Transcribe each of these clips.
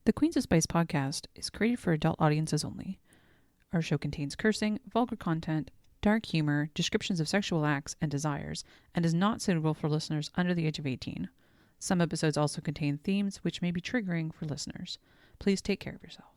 The Queens of Spice podcast is created for adult audiences only. Our show contains cursing, vulgar content, dark humor, descriptions of sexual acts and desires, and is not suitable for listeners under the age of 18. Some episodes also contain themes which may be triggering for listeners. Please take care of yourself.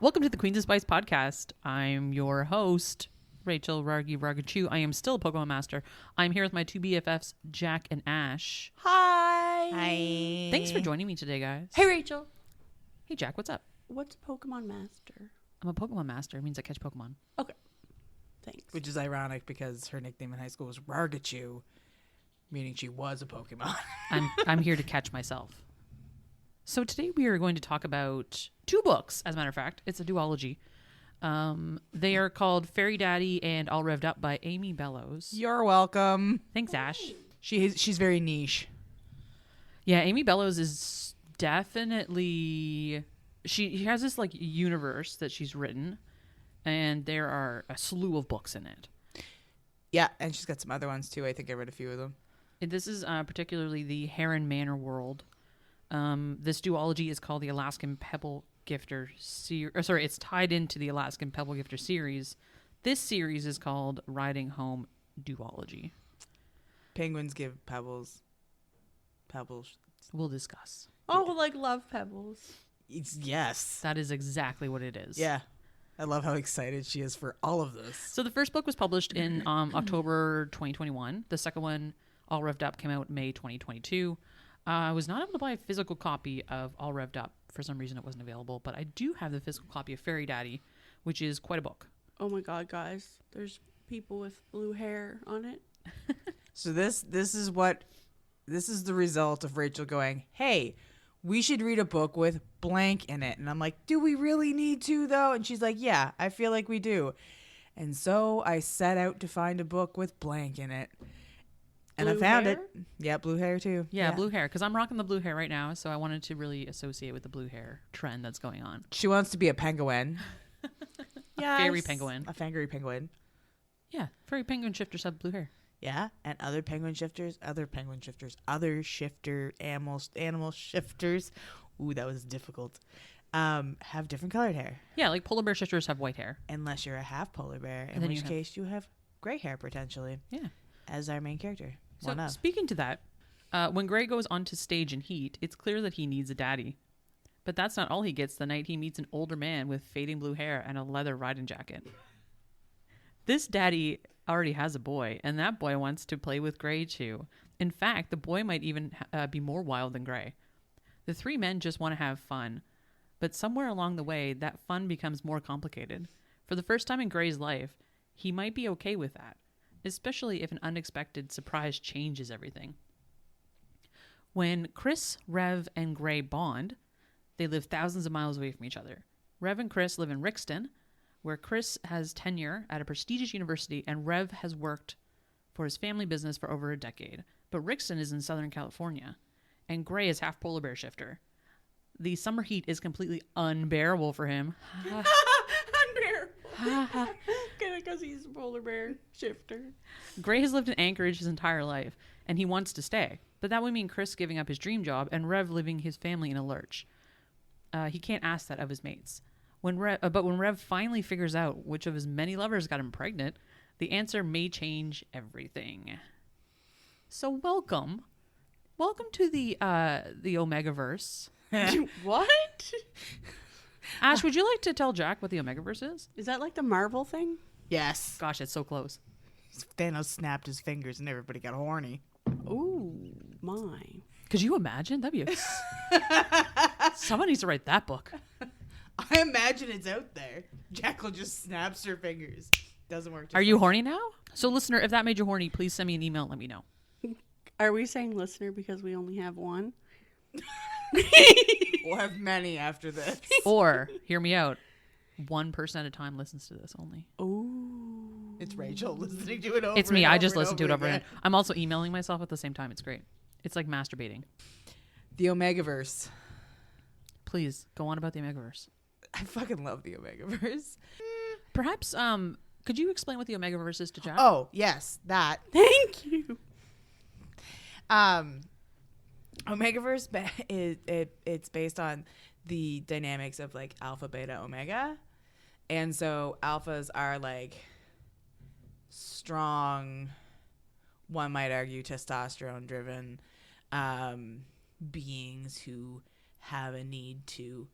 Welcome to the Queens of Spice podcast. I'm your host, Rachel Rargy Ragachu. I am still a Pokemon Master. I'm here with my two BFFs, Jack and Ash. Hi. Hi. Thanks for joining me today, guys. Hey, Rachel. Hey, Jack, what's up? What's Pokemon Master? I'm a Pokemon Master. It means I catch Pokemon. Okay. Thanks. Which is ironic because her nickname in high school was Ragachu, meaning she was a Pokemon. I'm here to catch myself. So today we are going to talk about two books, as a matter of fact. It's a duology. They are called Fairy Daddy and All Revved Up by Amy Bellows. You're welcome. Thanks, Ash. She's very niche. Yeah, Amy Bellows is definitely... She has this, like, universe that she's written, and there are a slew of books in it. Yeah, and she's got some other ones, too. I think I read a few of them. This is particularly the Heron Manor world. This duology is called the Alaskan Pebble Gifter series. It's tied into the Alaskan Pebble Gifter series. This series is called Riding Home Duology. Penguins give pebbles. We'll discuss. Oh, like love pebbles. Yes. That is exactly what it is. Yeah. I love how excited she is for all of this. So the first book was published in October 2021. The second one, All Revved Up, came out May 2022. I was not able to buy a physical copy of All Revved Up. For some reason, it wasn't available. But I do have the physical copy of Fairy Daddy, which is quite a book. Oh my God, guys. There's people with blue hair on it. So this is the result of Rachel going, hey, we should read a book with blank in it. And I'm like, do we really need to, though? And she's like, yeah, I feel like we do. And so I set out to find a book with blank in it. And Blue I found hair? it. Yeah, blue hair, too. Yeah, blue hair. Because I'm rocking the blue hair right now. So I wanted to really associate with the blue hair trend that's going on. She wants to be a Peng-Ga-Wing. Yes. Fairy penguin. A fairy penguin. Yeah, fairy penguin shifters have blue hair. Yeah, and other shifter animal shifters. Ooh, that was difficult. Have different colored hair. Yeah, like polar bear shifters have white hair. Unless you're a half polar bear, in then which you have- case you have gray hair potentially. Yeah. As our main character. So One of. speaking to that, when Gray goes onto stage in Heat, it's clear that he needs a daddy. But that's not all he gets the night he meets an older man with fading blue hair and a leather riding jacket. This daddy already has a boy, and that boy wants to play with Gray too. In fact, the boy might even be more wild than Gray. The three men just want to have fun. But somewhere along the way, that fun becomes more complicated. For the first time in Gray's life, he might be okay with that, especially if an unexpected surprise changes everything. When Chris, Revv, and Gray bond, they live thousands of miles away from each other. Revv and Chris live in Rixton, where Chris has tenure at a prestigious university and Revv has worked for his family business for over a decade. But Rixton is in Southern California, and Gray is half polar bear shifter. The summer heat is completely unbearable for him. Unbearable. Because he's a polar bear shifter. Gray has lived in Anchorage his entire life, and he wants to stay. But that would mean Chris giving up his dream job and Revv leaving his family in a lurch. He can't ask that of his mates. But when Revv finally figures out which of his many lovers got him pregnant, the answer may change everything. So welcome to the Omegaverse. What? Ash, would you like to tell Jack what the Omegaverse is? Is that like the Marvel thing? Yes. Gosh, it's so close. Thanos snapped his fingers and everybody got horny. Ooh, my. Could you imagine? That'd be someone needs to write that book. I imagine it's out there. Jackal just snaps her fingers. Doesn't work. Are you horny now? So listener, if that made you horny, please send me an email and let me know. Are we saying listener because we only have one? We'll have many after this. Or, hear me out, one person at a time listens to this only. Ooh. It's Rachel listening to it over. It's me. And I over just and listen to it over again. and I'm also emailing myself at the same time. It's great. It's like masturbating. The Omegaverse. please go on about the Omegaverse. I fucking love the Omegaverse. Perhaps, could you explain what the Omegaverse is to Jack? Oh, yes, that. Thank you. Omegaverse it's based on the dynamics of like alpha, beta, omega. And so alphas are like strong, one might argue testosterone driven beings who have a need to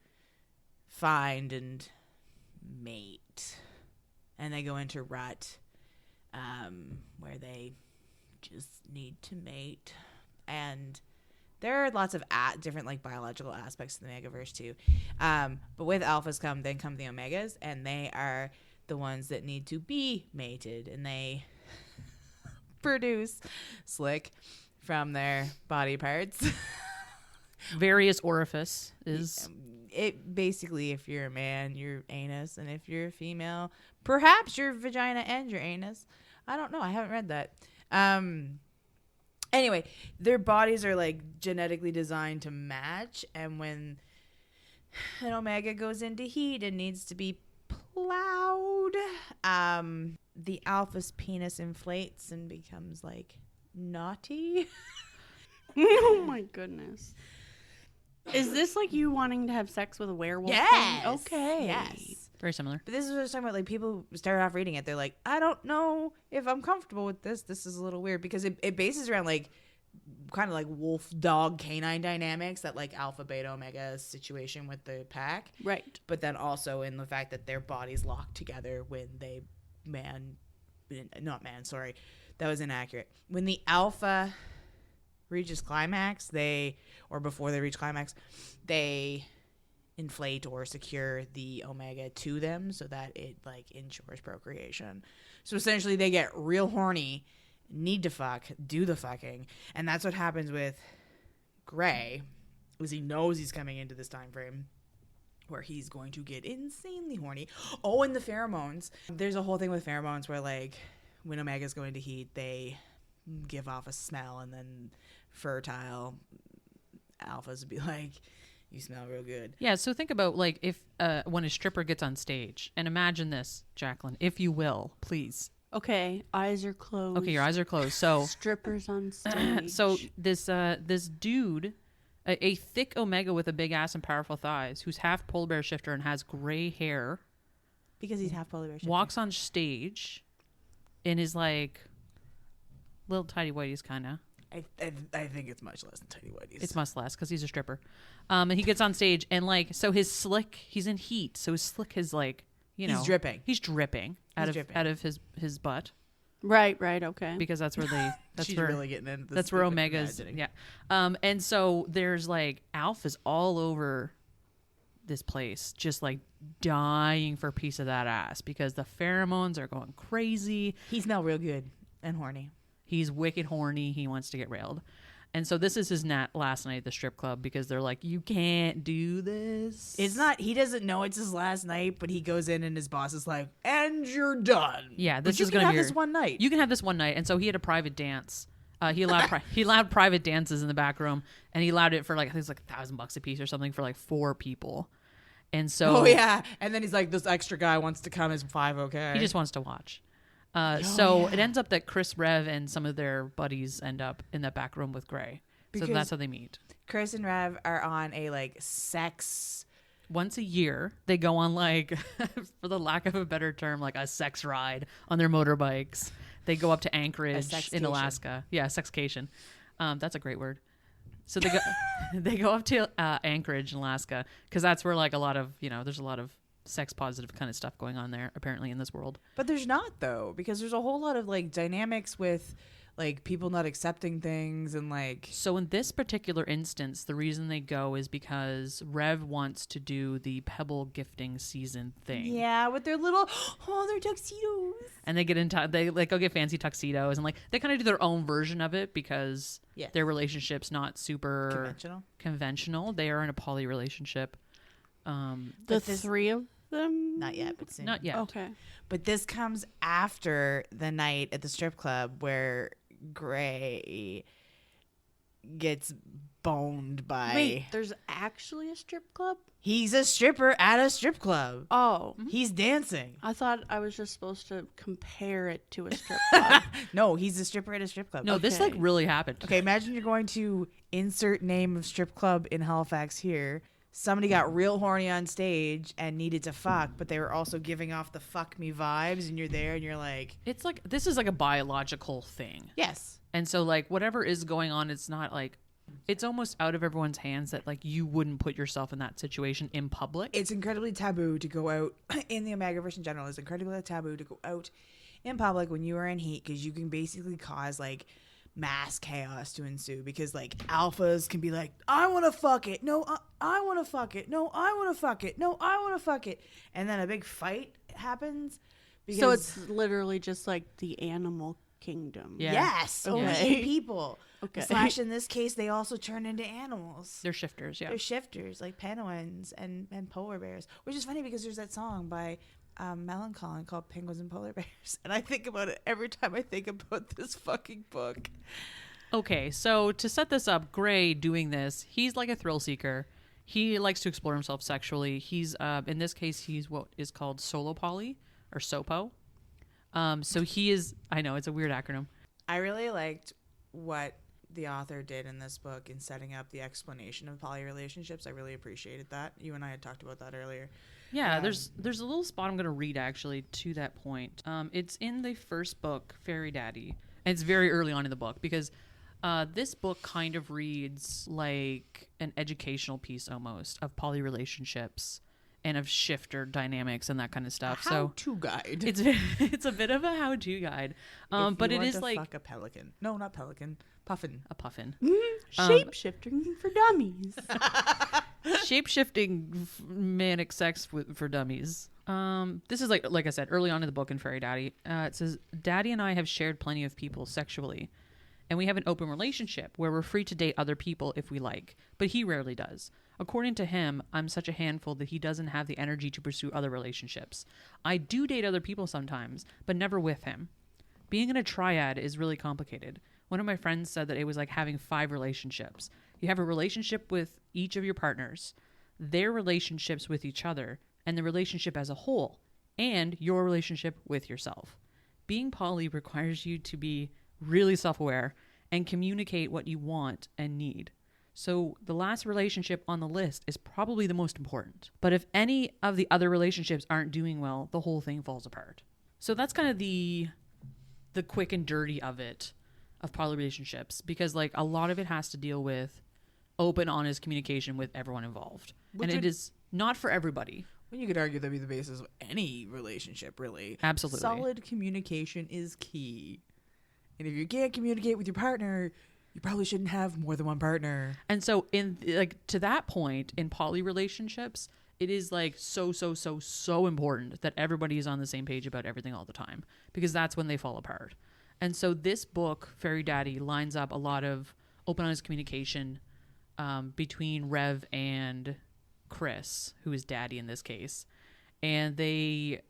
find and mate. And they go into rut where they just need to mate. And there are lots of different like biological aspects to the Omegaverse too. But with alphas come the omegas, and they are the ones that need to be mated, and they produce slick from their body parts. Various orifice is... It basically, if you're a man, your anus, and if you're a female, perhaps your vagina and your anus. I don't know. I haven't read that. Anyway, their bodies are like genetically designed to match, and when an omega goes into heat and needs to be plowed, the alpha's penis inflates and becomes like naughty. Oh my goodness. Is this like you wanting to have sex with a werewolf? Yes. Okay. Yes. Very similar. But this is what I was talking about. Like, people start off reading it, they're like, I don't know if I'm comfortable with this. This is a little weird, because it bases around like kind of like wolf dog canine dynamics, that like alpha beta omega situation with the pack. Right. But then also in the fact that their bodies lock together when they that was inaccurate. When the alpha reaches climax, before they reach climax, they inflate or secure the omega to them so that it like ensures procreation. So essentially they get real horny, need to fuck, do the fucking, and that's what happens with Gray, is he knows he's coming into this time frame where he's going to get insanely horny. Oh, and the pheromones. There's a whole thing with pheromones where like when omegas go into heat, they give off a smell, and then fertile alphas would be like, you smell real good. Yeah, so think about like if when a stripper gets on stage, and imagine this, Jacqueline, if you will, please. Okay, eyes are closed. Okay, your eyes are closed. So strippers on stage. so this dude, a thick omega with a big ass and powerful thighs, who's half polar bear shifter and has gray hair, Because he's half polar bear shifter. walks on stage in his like little tidy whities kind of. I think it's much less than tiny whities. It's much less because he's a stripper. And he gets on stage and like, so his slick, he's in heat. So his slick is like, you know. He's dripping. He's dripping out of his butt. Right, okay. Because that's where that's She's where really getting into this. that's where omegas. imagining. Yeah. And so there's like alphas all over this place, just like dying for a piece of that ass because the pheromones are going crazy. He smell real good and horny. He's wicked horny. He wants to get railed. And so this is his last night at the strip club because they're like, you can't do this. It's not, he doesn't know it's his last night, but he goes in and his boss is like, and you're done. Yeah, this but is you can going to have be this one night. You can have this one night. And so he had a private dance. He allowed private dances in the back room, and he allowed it for like, I think it's like $1,000 a piece or something for like 4 people. And so, oh yeah. And then he's like, this extra guy wants to come, is 5 okay? He just wants to watch. It ends up that Chris Revv and some of their buddies end up in that back room with Gray. So that's how they meet. Chris and Revv are on a like sex. Once a year, they go on like, for the lack of a better term, like a sex ride on their motorbikes. They go up to Anchorage in Alaska. Yeah, sexcation. That's a great word. So they go up to Anchorage in Alaska because that's where like a lot of, there's a lot of sex positive kind of stuff going on there apparently in this world. But there's not though, because there's a whole lot of like dynamics with like people not accepting things and like. So in this particular instance, the reason they go is because Revv wants to do the Pebble gifting season thing. Yeah, with their little their tuxedos. And they get into they like go get fancy tuxedos and like they kind of do their own version of it because their relationship's not super conventional. They are in a poly relationship. The 3 of them? Not yet, but soon. Not yet. Okay. But this comes after the night at the strip club where Gray gets boned by. Wait, there's actually a strip club? He's a stripper at a strip club. Oh. He's dancing. I thought I was just supposed to compare it to a strip club. No, he's a stripper at a strip club. No, this like Okay. really happened. Okay, imagine you're going to insert name of strip club in Halifax here. Somebody got real horny on stage and needed to fuck, but they were also giving off the fuck me vibes, and you're there and you're like, It's like this is like a biological thing. yes. And so like whatever is going on, it's not like it's almost out of everyone's hands that like you wouldn't put yourself in that situation in public. It's incredibly taboo to go out in the Omegaverse in general. It's incredibly taboo to go out in public when you are in heat because you can basically cause like mass chaos to ensue because like alphas can be like, I want to fuck it. No, I want to fuck it. No, I want to fuck it. No, I want to fuck it. And then a big fight happens. Because, So it's literally just like the animal kingdom. Yeah. yes, only Okay. in people. Okay. Slash in this case, they also turn into animals. They're shifters, yeah. They're shifters like penguins and polar bears, which is funny because there's that song by Melancholy called Penguins and Polar Bears. And I think about it every time I think about this fucking book. Okay, so to set this up, Gray doing this, he's like a thrill seeker. He likes to explore himself sexually. He's in this case, he's what is called solo poly or SOPO. So he is. I know it's a weird acronym. I really liked what the author did in this book in setting up the explanation of poly relationships. I really appreciated that. You and I had talked about that earlier. Yeah, there's a little spot I'm going to read actually to that point. It's in the first book, Fairy Daddy, and it's very early on in the book because this book kind of reads like an educational piece almost of poly relationships and of shifter dynamics and that kind of stuff. So How-to guide. it's a bit of a how-to guide, If but you it want is to like fuck a pelican. No, not pelican. Puffin. a puffin. Shape shifting for dummies. Shape-shifting manic sex for dummies. This is like I said early on in the book in Fairy Daddy. It says, Daddy and I have shared plenty of people sexually, and we have an open relationship where we're free to date other people if we like, but he rarely does. According to him, I'm such a handful that he doesn't have the energy to pursue other relationships. I do date other people sometimes, but never with him. Being in a triad is really complicated. One of my friends said that it was like having 5 relationships. You have a relationship with each of your partners, their relationships with each other, and the relationship as a whole, and your relationship with yourself. Being poly requires you to be really self-aware and communicate what you want and need. So the last relationship on the list is probably the most important. But if any of the other relationships aren't doing well, the whole thing falls apart. So that's kind of the quick and dirty of it, of poly relationships, because like a lot of it has to deal with open, honest communication with everyone involved. Which and it would- is not for everybody. Well, you could argue that'd be the basis of any relationship, really. Absolutely. Solid communication is key. And if you can't communicate with your partner, you probably shouldn't have more than one partner. And so in like to that point in poly relationships, it is like so important that everybody is on the same page about everything all the time, because that's when they fall apart. And so this book, Fairy Daddy, lines up a lot of open, honest communication between Revv and Chris, who is Daddy in this case. And they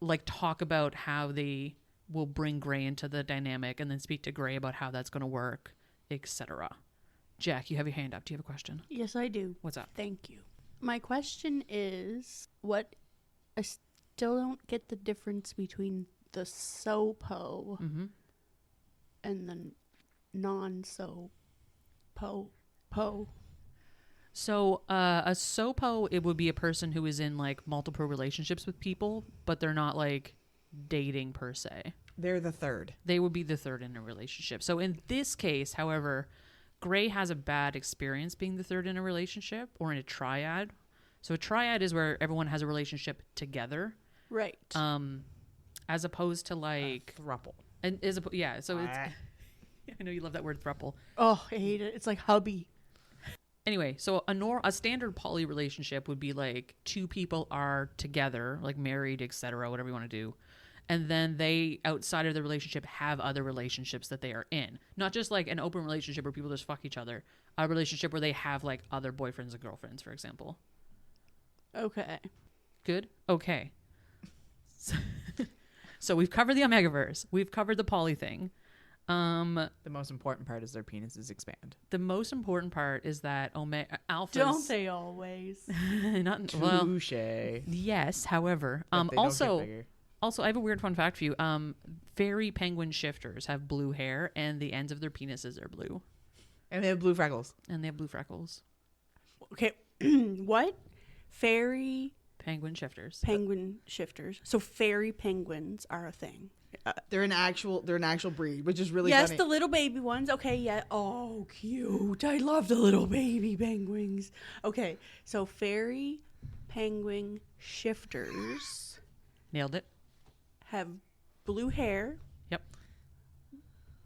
like talk about how they will bring Gray into the dynamic and then speak to Gray about how that's going to work, etc. Jack, you have your hand up. Do you have a question? Yes, I do. What's up? Thank you. My question is, I still don't get the difference between the SOPO and the non-SOPO. So a SOPO, it would be a person who is in like multiple relationships with people, but they're not like dating per se. They're the third. They would be the third in a relationship. So in this case, however, Gray has a bad experience being the third in a relationship or in a triad. So a triad is where everyone has a relationship together, Right. as opposed to like Thruple. and yeah. So it's I know you love that word throuple. Oh, I hate it. It's like hubby. Anyway, so a standard poly relationship would be like 2 people are together, like married, etc., whatever you want to do. And then they, outside of the relationship, have other relationships that they are in. Not just like an open relationship where people just fuck each other. A relationship where they have like other boyfriends and girlfriends, for example. Okay. Good? Okay. So we've covered the Omegaverse. We've covered the poly thing. The most important part is their penises expand. The most important part is that alphas Don't they always? not well. Touche. Yes, however, But they don't get also bigger. I have a weird fun fact for you. Fairy penguin shifters have blue hair and the ends of their penises are blue. And they have blue freckles. And they have blue freckles. Okay. What? Fairy Penguin shifters. penguin shifters. So fairy penguins are a thing. They're an actual breed, which is really Yes, funny. the little baby ones. Okay, yeah. Oh, cute. I love the little baby penguins. Okay, so fairy penguin shifters Nailed it. have blue hair. Yep.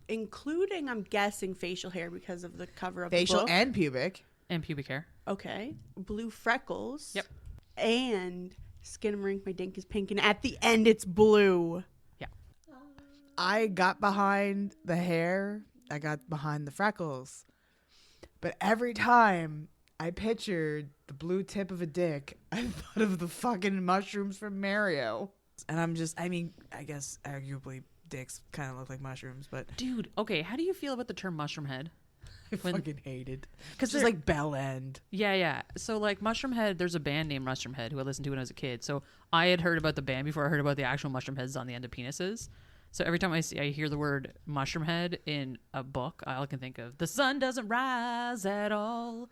Including, I'm guessing, facial hair because of the cover of Facial the book. and pubic. And pubic hair. Okay. Blue freckles. Yep. And skin rink, my dink is pink, and at the end it's blue. Yeah. I got behind the hair. I got behind the freckles. But every time I pictured the blue tip of a dick, I thought of the fucking mushrooms from Mario. And I guess arguably dicks kind of look like mushrooms, but Dude, okay, how do you feel about the term mushroom head? I fucking hated. Because It's just like bell end. Yeah. So, like, Mushroom Head, there's a band named Mushroom Head who I listened to when I was a kid. So, I had heard about the band before I heard about the actual mushroom heads on the end of penises. So, every time I hear the word mushroom head in a book, I can think of the sun doesn't rise at all.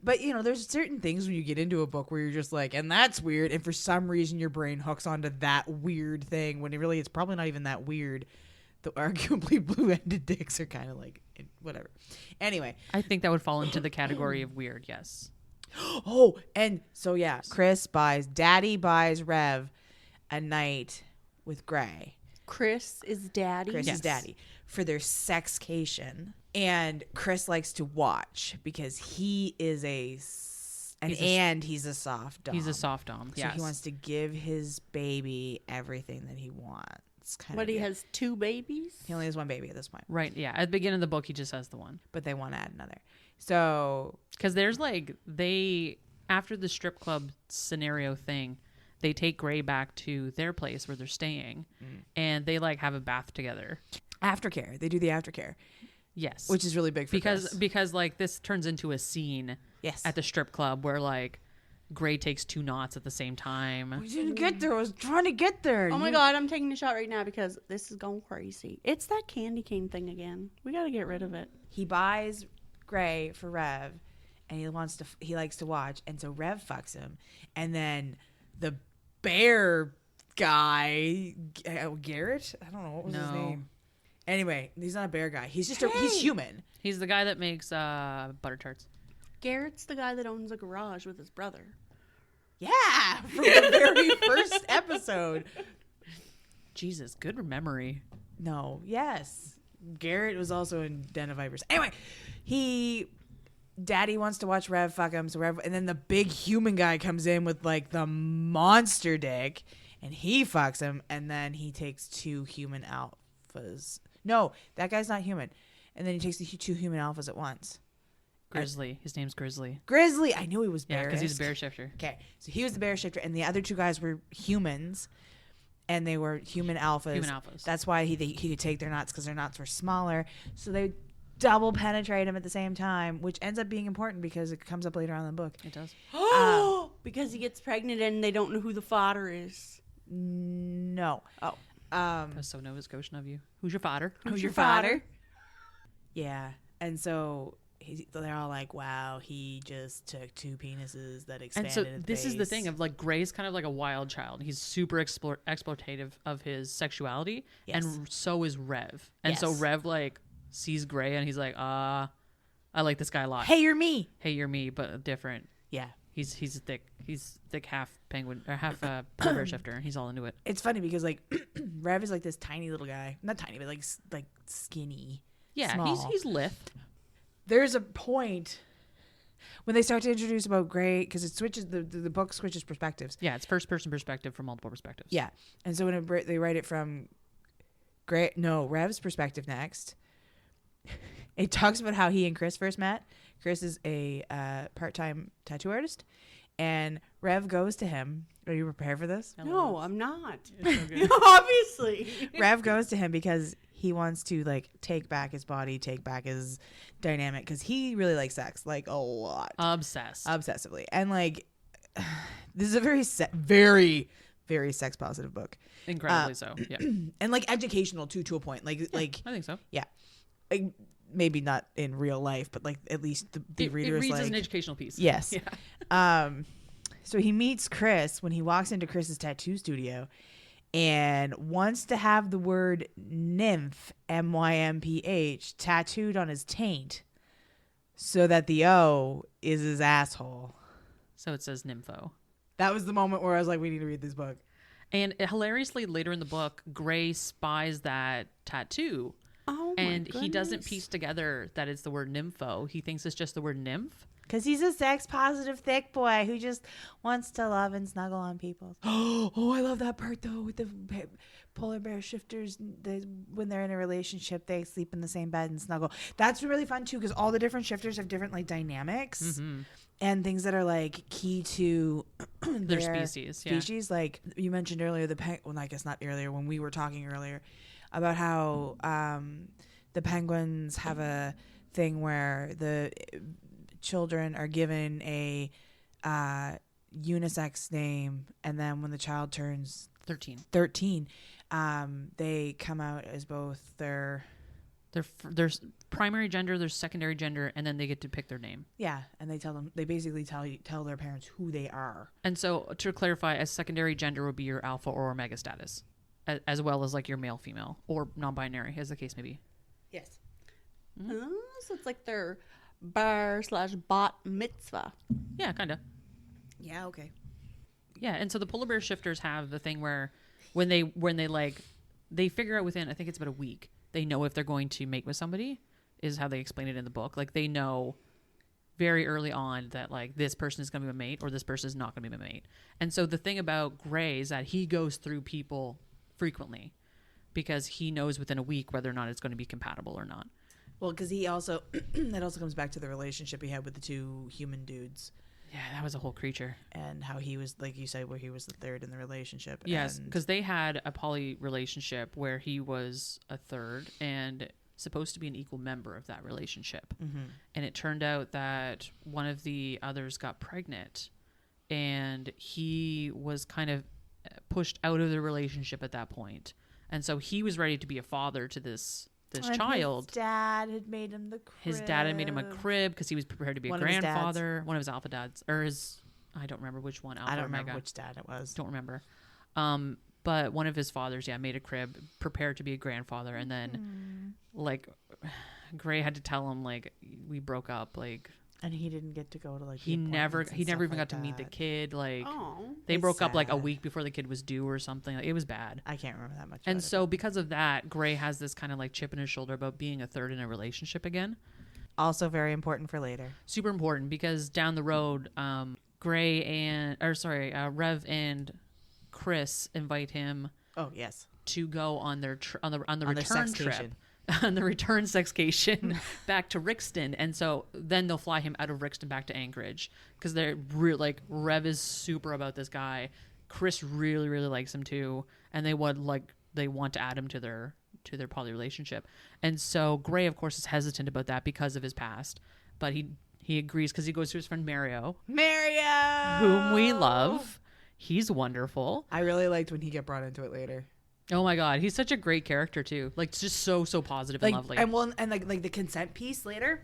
But, there's certain things when you get into a book where you're just like, and that's weird. And for some reason, your brain hooks onto that weird thing when it's probably not even that weird. The arguably blue-ended dicks are kind of like, whatever. Anyway. I think that would fall into the category of weird, yes. Oh, and so, yeah, Daddy buys Revv a night with Gray. Chris is daddy. Chris is daddy for their sexcation. And Chris likes to watch because he is he's a soft dom. He's a soft dom, So yes. he wants to give his baby everything that he wants. But he has 2 babies? He only has 1 baby at this point. Right, yeah. At the beginning of the book, he just has the one. But they want to add another. So... Because there's after the strip club scenario thing, they take Gray back to their place where they're staying. And they, have a bath together. Aftercare. They do the aftercare. Yes. Which is really big for Chris. Because this turns into a scene at the strip club where, Gray takes 2 knots at the same time. We didn't get there. I was trying to get there. Oh my God, I'm taking a shot right now because this is going crazy. It's that candy cane thing again. We got to get rid of it. He buys Gray for Revv, and he likes to watch, and so Revv fucks him, and then the bear guy, Garrett? I don't know, what was his name? Anyway, he's not a bear guy. He's just he's human. He's the guy that makes butter tarts. Garrett's the guy that owns a garage with his brother. Yeah, from the very first episode. Jesus, good memory. No, yes. Garrett was also in Den of Vipers. Anyway, Daddy wants to watch Revv fuck him, and then the big human guy comes in with the monster dick, and he fucks him, and then he takes 2 human alphas. No, that guy's not human. And then he takes the 2 human alphas at once. Grizzly. His name's Grizzly. Grizzly. I knew he was bear. Yeah, because he's a bear shifter. Okay, so he was the bear shifter, and the other 2 guys were humans, and they were human alphas. Human alphas. That's why he could take their knots, because their knots were smaller. So they double penetrate him at the same time, which ends up being important because it comes up later on in the book. It does. Because he gets pregnant and they don't know who the fodder is. No. Oh. That's so Nova Scotian of you. Who's your fodder? Who's your fodder? Yeah, and so... they're all like, wow, he just took 2 penises that expanded. And so this is the thing of Gray's kind of like a wild child. He's super exploitative of his sexuality, and so is Revv. And so Revv sees Gray and he's like, I like this guy a lot. Hey, you're me. Hey, you're me, but different. Yeah, he's thick. He's thick, half penguin or half bear shifter. He's all into it. It's funny because Revv is this tiny little guy, not tiny, but like skinny. Yeah, small. he's lithe. There's a point when they start to introduce about Gray, because it switches the book switches perspectives. Yeah, it's first person perspective from multiple perspectives. Yeah, and so when they write it from Revv's perspective next, it talks about how he and Chris first met. Chris is a part-time tattoo artist, and Revv goes to him. Are you prepared for this? No, I'm not. Obviously. Revv goes to him because he wants to like take back his body, take back his dynamic, because he really likes sex, like a lot, obsessively, and like this is a very very sex positive book, Incredibly so. Yeah, and like educational too, to a point. Like I think so. Yeah, like, maybe not in real life, but like at least the reader is reads like as an educational piece. Yes. Yeah. So he meets Chris when he walks into Chris's tattoo studio and wants to have the word nymph, MYMPH, tattooed on his taint so that the O is his asshole. So it says nympho. That was the moment where I was like, we need to read this book. And hilariously, later in the book, Gray spies that tattoo. Oh, and he doesn't piece together that it's the word nympho. He thinks it's just the word nymph. Because he's a sex positive thick boy who just wants to love and snuggle on people. Oh, I love that part though with the polar bear shifters. When they're in a relationship, they sleep in the same bed and snuggle. That's really fun too, because all the different shifters have different like dynamics and things that are like key to their species. Yeah. Like you mentioned earlier, well, I guess not earlier, when we were talking earlier about how the penguins have a thing where the children are given a unisex name, and then when the child turns 13 they come out as both their primary gender, their secondary gender, and then they get to pick their name. Yeah, and they basically tell their parents who they are. And so to clarify, a secondary gender would be your alpha or omega status, as well as like your male, female, or non-binary, as the case may be. Yes. So it's like their bar/bat mitzvah. Yeah, kind of. Yeah, okay. Yeah, and so the polar bear shifters have the thing where when they they figure out within, I think it's about a week, they know if they're going to mate with somebody, is how they explain it in the book. Like they know very early on that like this person is going to be a mate or this person is not going to be a mate. And so the thing about Gray is that he goes through people frequently because he knows within a week whether or not it's going to be compatible or not. Well, because he also that also comes back to the relationship he had with the two human dudes. Yeah, that was a whole creature. And how he was, like you said, where he was the third in the relationship. Yes, because they had a poly relationship where he was a third and supposed to be an equal member of that relationship. And it turned out that one of the others got pregnant and he was kind of pushed out of the relationship at that point. And so he was ready to be a father to this child. His dad had made him the crib. His dad had made him a crib because he was prepared to be a grandfather. One of his alpha dads. Or his, I don't remember which one. Alpha I don't Omega. remember which dad it was. Don't remember. But one of his fathers, made a crib, prepared to be a grandfather. And then, like, Gray had to tell him, like, we broke up, like... And he didn't get to go to, like, he never even got to meet the kid. Like, they broke up, like, a week before the kid was due or something. Like, it was bad. I can't remember that much. And so, because of that, Gray has this kind of, like, chip in his shoulder about being a third in a relationship again. Also very important for later. Super important, because down the road, Revv and Chris invite him. Oh, yes. To go on their on the return trip. On the return sexcation back to Rixton, and so then they'll fly him out of Rixton back to Anchorage because they're like Revv is super about this guy. Chris really likes him too, and they want to add him to their poly relationship. And so Gray, of course, is hesitant about that because of his past, but he agrees because he goes to his friend Mario, whom we love. He's wonderful. I really liked when he got brought into it later. Oh my God, he's such a great character too. Like, just so positive and lovely. And like the consent piece later,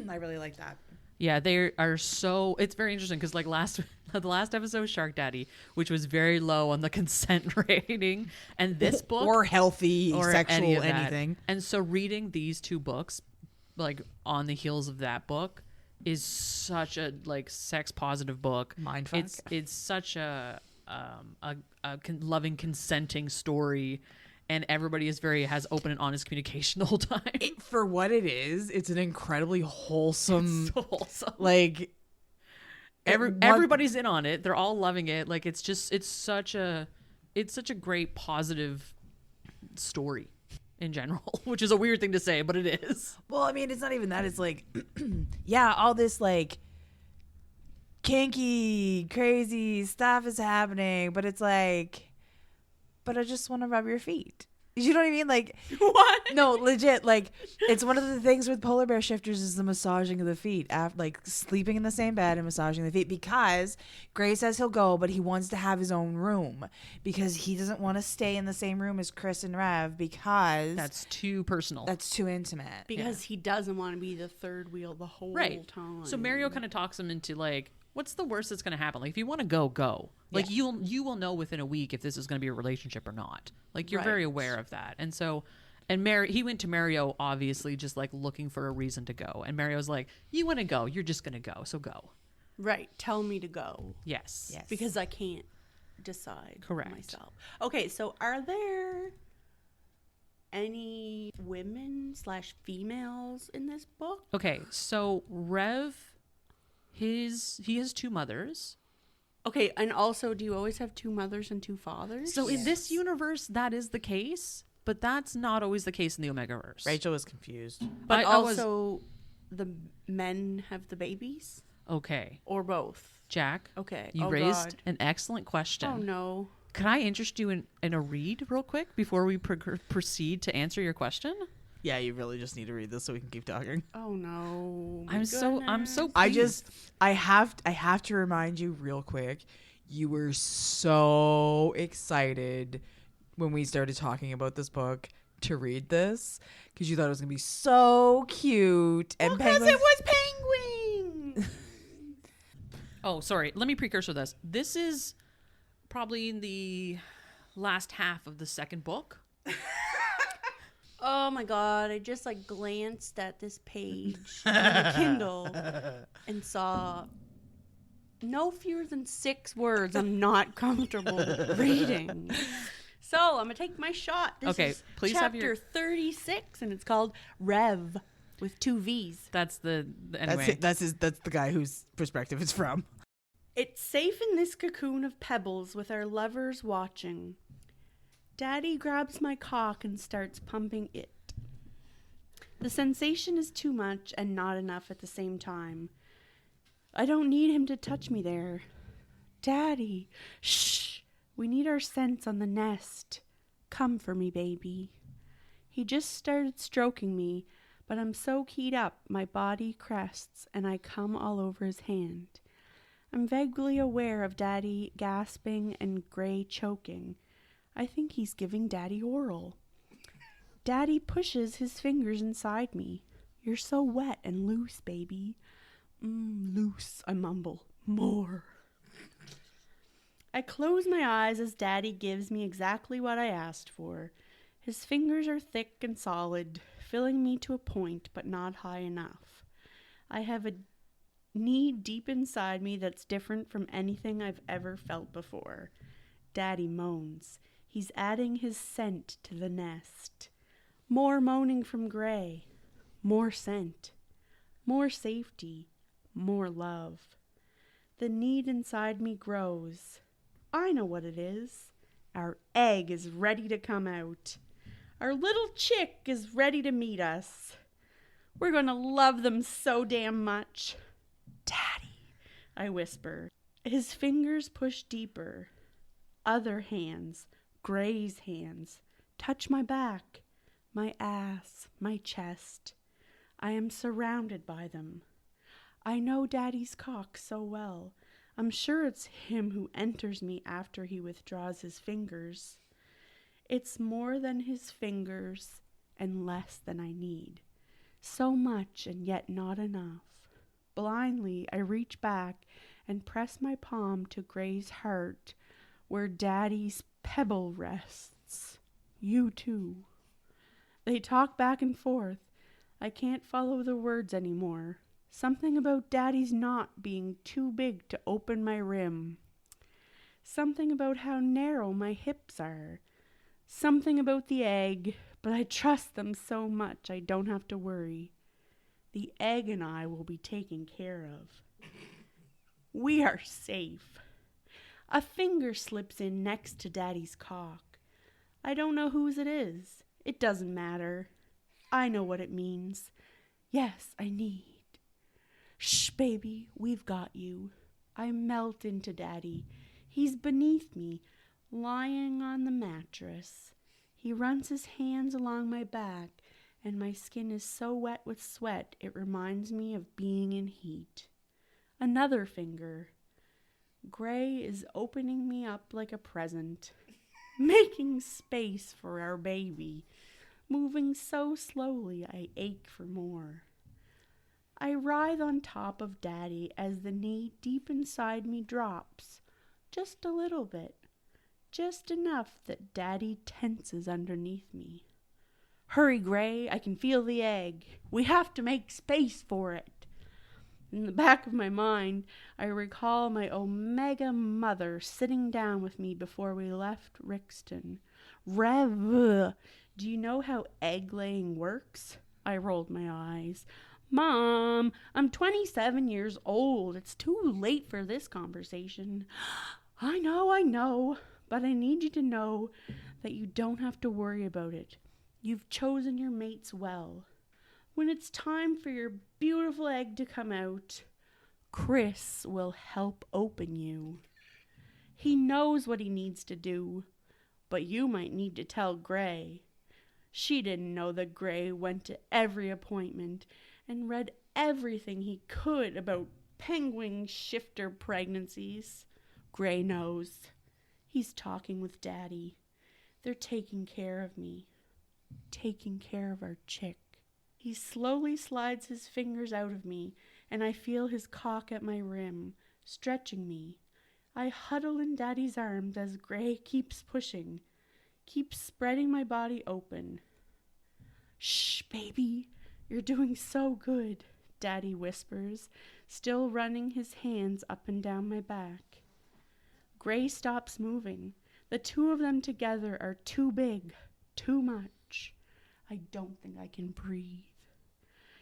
I really like that. Yeah, they are so. It's very interesting because like the last episode, Shark Daddy, which was very low on the consent rating, and this book or healthy or sexual anything. And so reading these two books, like on the heels of that book, is such a like sex positive book. Mindfuck. It's such a loving, consenting story, and everybody has open and honest communication the whole time. For what it is, it's an incredibly wholesome. It's so wholesome. Like everybody's in on it. They're all loving it. Like it's such a great positive story in general, which is a weird thing to say, but it is. Well, I mean, it's not even that. It's like, yeah, all this like kinky, crazy stuff is happening, but it's like, but I just want to rub your feet. You know what I mean? Like, What? no, legit. Like, it's one of the things with polar bear shifters is the massaging of the feet. Like, sleeping in the same bed and massaging the feet. Because Gray says he'll go, but he wants to have his own room. Because he doesn't want to stay in the same room as Chris and Revv because... That's too personal. That's too intimate. Because he doesn't want to be the third wheel the whole time. So Mario kind of talks him into like, what's the worst that's going to happen? Like, if you want to go, go. Like, you will know within a week if this is going to be a relationship or not. Like, you're very aware of that. And so, he went to Mario, obviously, just like looking for a reason to go. And Mario's like, you want to go. You're just going to go. So go. Right. Tell me to go. Yes. Because I can't decide Correct. myself. Okay, so are there any women/females in this book? Okay, so Revv, he has two mothers. Okay, and also, do you always have two mothers and two fathers? So in this universe, that is the case, but that's not always the case in the Omegaverse. Rachel was confused. But also, the men have the babies? Okay. Or both? Jack. Okay. You raised an excellent question. Oh, no. Can I interest you in a read real quick before we proceed to answer your question? Yeah, you really just need to read this so we can keep talking. Oh no. I'm so I have to remind you real quick. You were so excited when we started talking about this book to read this because you thought it was gonna be so cute and because penguins. it was penguins. Oh, sorry. Let me precursor this. This is probably in the last half of the second book. Oh my god, I just like glanced at this page on the Kindle and saw no fewer than 6 words I'm not comfortable reading. So I'm gonna take my shot. This is please chapter have your 36 and it's called Revv with 2 V's. That's anyway. That's the guy whose perspective it's from. It's safe in this cocoon of pebbles with our lovers watching. Daddy grabs my cock and starts pumping it. The sensation is too much and not enough at the same time. I don't need him to touch me there. Daddy, shh, we need our scents on the nest. Come for me, baby. He just started stroking me, but I'm so keyed up my body crests and I come all over his hand. I'm vaguely aware of Daddy gasping and Gray choking. I think he's giving Daddy oral. Daddy pushes his fingers inside me. You're so wet and loose, baby. Loose, I mumble. More. I close my eyes as Daddy gives me exactly what I asked for. His fingers are thick and solid, filling me to a point, but not high enough. I have a need deep inside me that's different from anything I've ever felt before. Daddy moans. He's adding his scent to the nest. More moaning from Gray. More scent. More safety. More love. The need inside me grows. I know what it is. Our egg is ready to come out. Our little chick is ready to meet us. We're going to love them so damn much. Daddy, I whisper. His fingers push deeper. Other hands, Gray's hands, touch my back, my ass, my chest. I am surrounded by them. I know Daddy's cock so well. I'm sure it's him who enters me after he withdraws his fingers. It's more than his fingers and less than I need. So much and yet not enough. Blindly, I reach back and press my palm to Gray's heart where Daddy's pebble rests. You too. They talk back and forth. I can't follow the words anymore. Something about Daddy's knot being too big to open my rim. Something about how narrow my hips are. Something about the egg, but I trust them so much I don't have to worry. The egg and I will be taken care of. We are safe. A finger slips in next to Daddy's cock. I don't know whose it is. It doesn't matter. I know what it means. Yes, I need. Shh, baby, we've got you. I melt into Daddy. He's beneath me, lying on the mattress. He runs his hands along my back, and my skin is so wet with sweat it reminds me of being in heat. Another finger. Gray is opening me up like a present, making space for our baby, moving so slowly I ache for more. I writhe on top of Daddy as the knee deep inside me drops, just a little bit, just enough that Daddy tenses underneath me. Hurry, Gray, I can feel the egg. We have to make space for it. In the back of my mind, I recall my Omega mother sitting down with me before we left Rixton. Revv, do you know how egg-laying works? I rolled my eyes. Mom, I'm 27 years old. It's too late for this conversation. I know, but I need you to know that you don't have to worry about it. You've chosen your mates well. When it's time for your beautiful egg to come out, Chris will help open you. He knows what he needs to do, but you might need to tell Gray. She didn't know that Gray went to every appointment and read everything he could about Peng-Ga-Wings Shifter pregnancies. Gray knows. He's talking with Daddy. They're taking care of me, taking care of our chick. He slowly slides his fingers out of me, and I feel his cock at my rim, stretching me. I huddle in Daddy's arms as Gray keeps pushing, keeps spreading my body open. Shh, baby, you're doing so good, Daddy whispers, still running his hands up and down my back. Gray stops moving. The two of them together are too big, too much. I don't think I can breathe.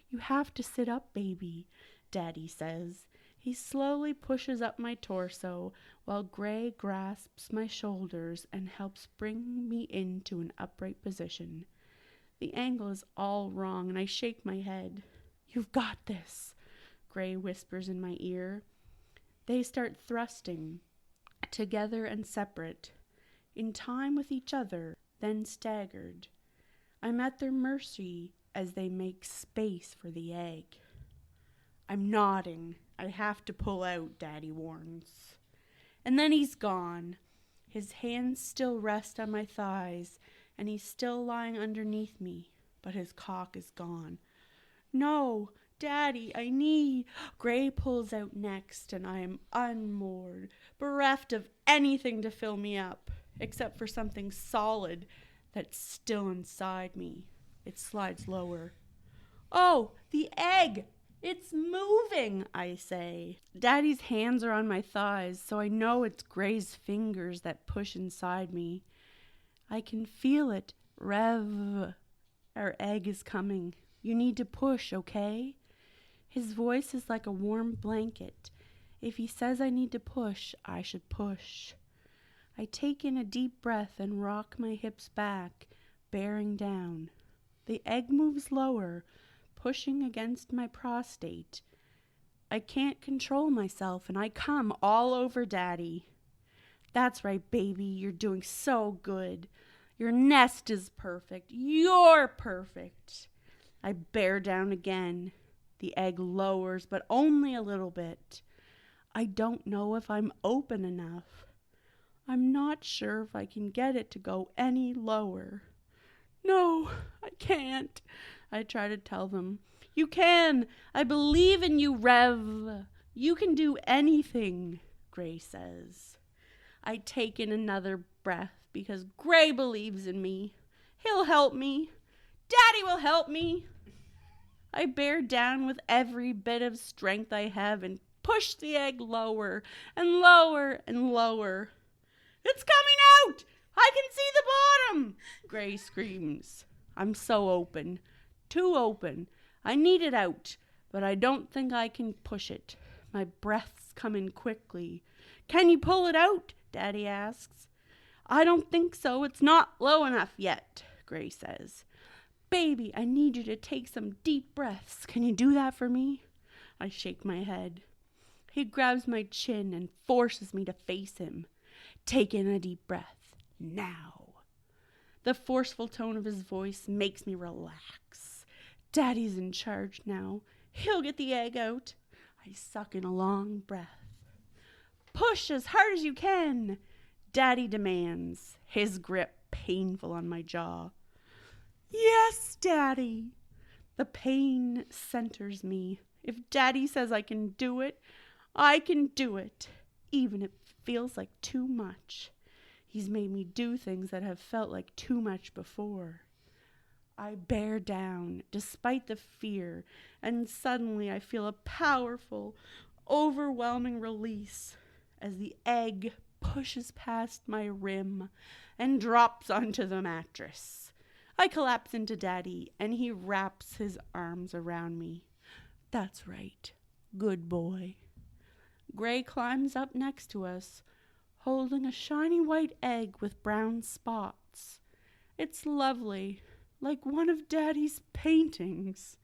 You have to sit up, baby, Daddy says. He slowly pushes up my torso while Gray grasps my shoulders and helps bring me into an upright position. The angle is all wrong and I shake my head. You've got this, Gray whispers in my ear. They start thrusting, together and separate, in time with each other, then staggered. I'm at their mercy as they make space for the egg. I'm nodding. I have to pull out, Daddy warns. And then he's gone. His hands still rest on my thighs, and he's still lying underneath me, but his cock is gone. No, Daddy, I need... Gray pulls out next, and I am unmoored, bereft of anything to fill me up, except for something solid that's still inside me. It slides lower. Oh, the egg! It's moving, I say. Daddy's hands are on my thighs, so I know it's Gray's fingers that push inside me. I can feel it. Revv. Our egg is coming. You need to push, okay? His voice is like a warm blanket. If he says I need to push, I should push. I take in a deep breath and rock my hips back, bearing down. The egg moves lower, pushing against my prostate. I can't control myself, and I come all over Daddy. That's right, baby. You're doing so good. Your nest is perfect. You're perfect. I bear down again. The egg lowers, but only a little bit. I don't know if I'm open enough. I'm not sure if I can get it to go any lower. No, I can't, I try to tell them. You can. I believe in you, Revv. You can do anything, Gray says. I take in another breath because Gray believes in me. He'll help me. Daddy will help me. I bear down with every bit of strength I have and push the egg lower and lower and lower. It's coming out! I can see the bottom! Gray screams. I'm so open. Too open. I need it out, but I don't think I can push it. My breath's coming quickly. Can you pull it out? Daddy asks. I don't think so. It's not low enough yet, Gray says. Baby, I need you to take some deep breaths. Can you do that for me? I shake my head. He grabs my chin and forces me to face him. Take in a deep breath. Now. The forceful tone of his voice makes me relax. Daddy's in charge now. He'll get the egg out. I suck in a long breath. Push as hard as you can, Daddy demands, his grip painful on my jaw. Yes, Daddy. The pain centers me. If Daddy says I can do it, I can do it, even if it feels like too much. He's made me do things that have felt like too much before. I bear down despite the fear, and suddenly I feel a powerful, overwhelming release as the egg pushes past my rim and drops onto the mattress. I collapse into Daddy, and he wraps his arms around me. That's right. Good boy. Gray climbs up next to us, holding a shiny white egg with brown spots. It's lovely, like one of Daddy's paintings.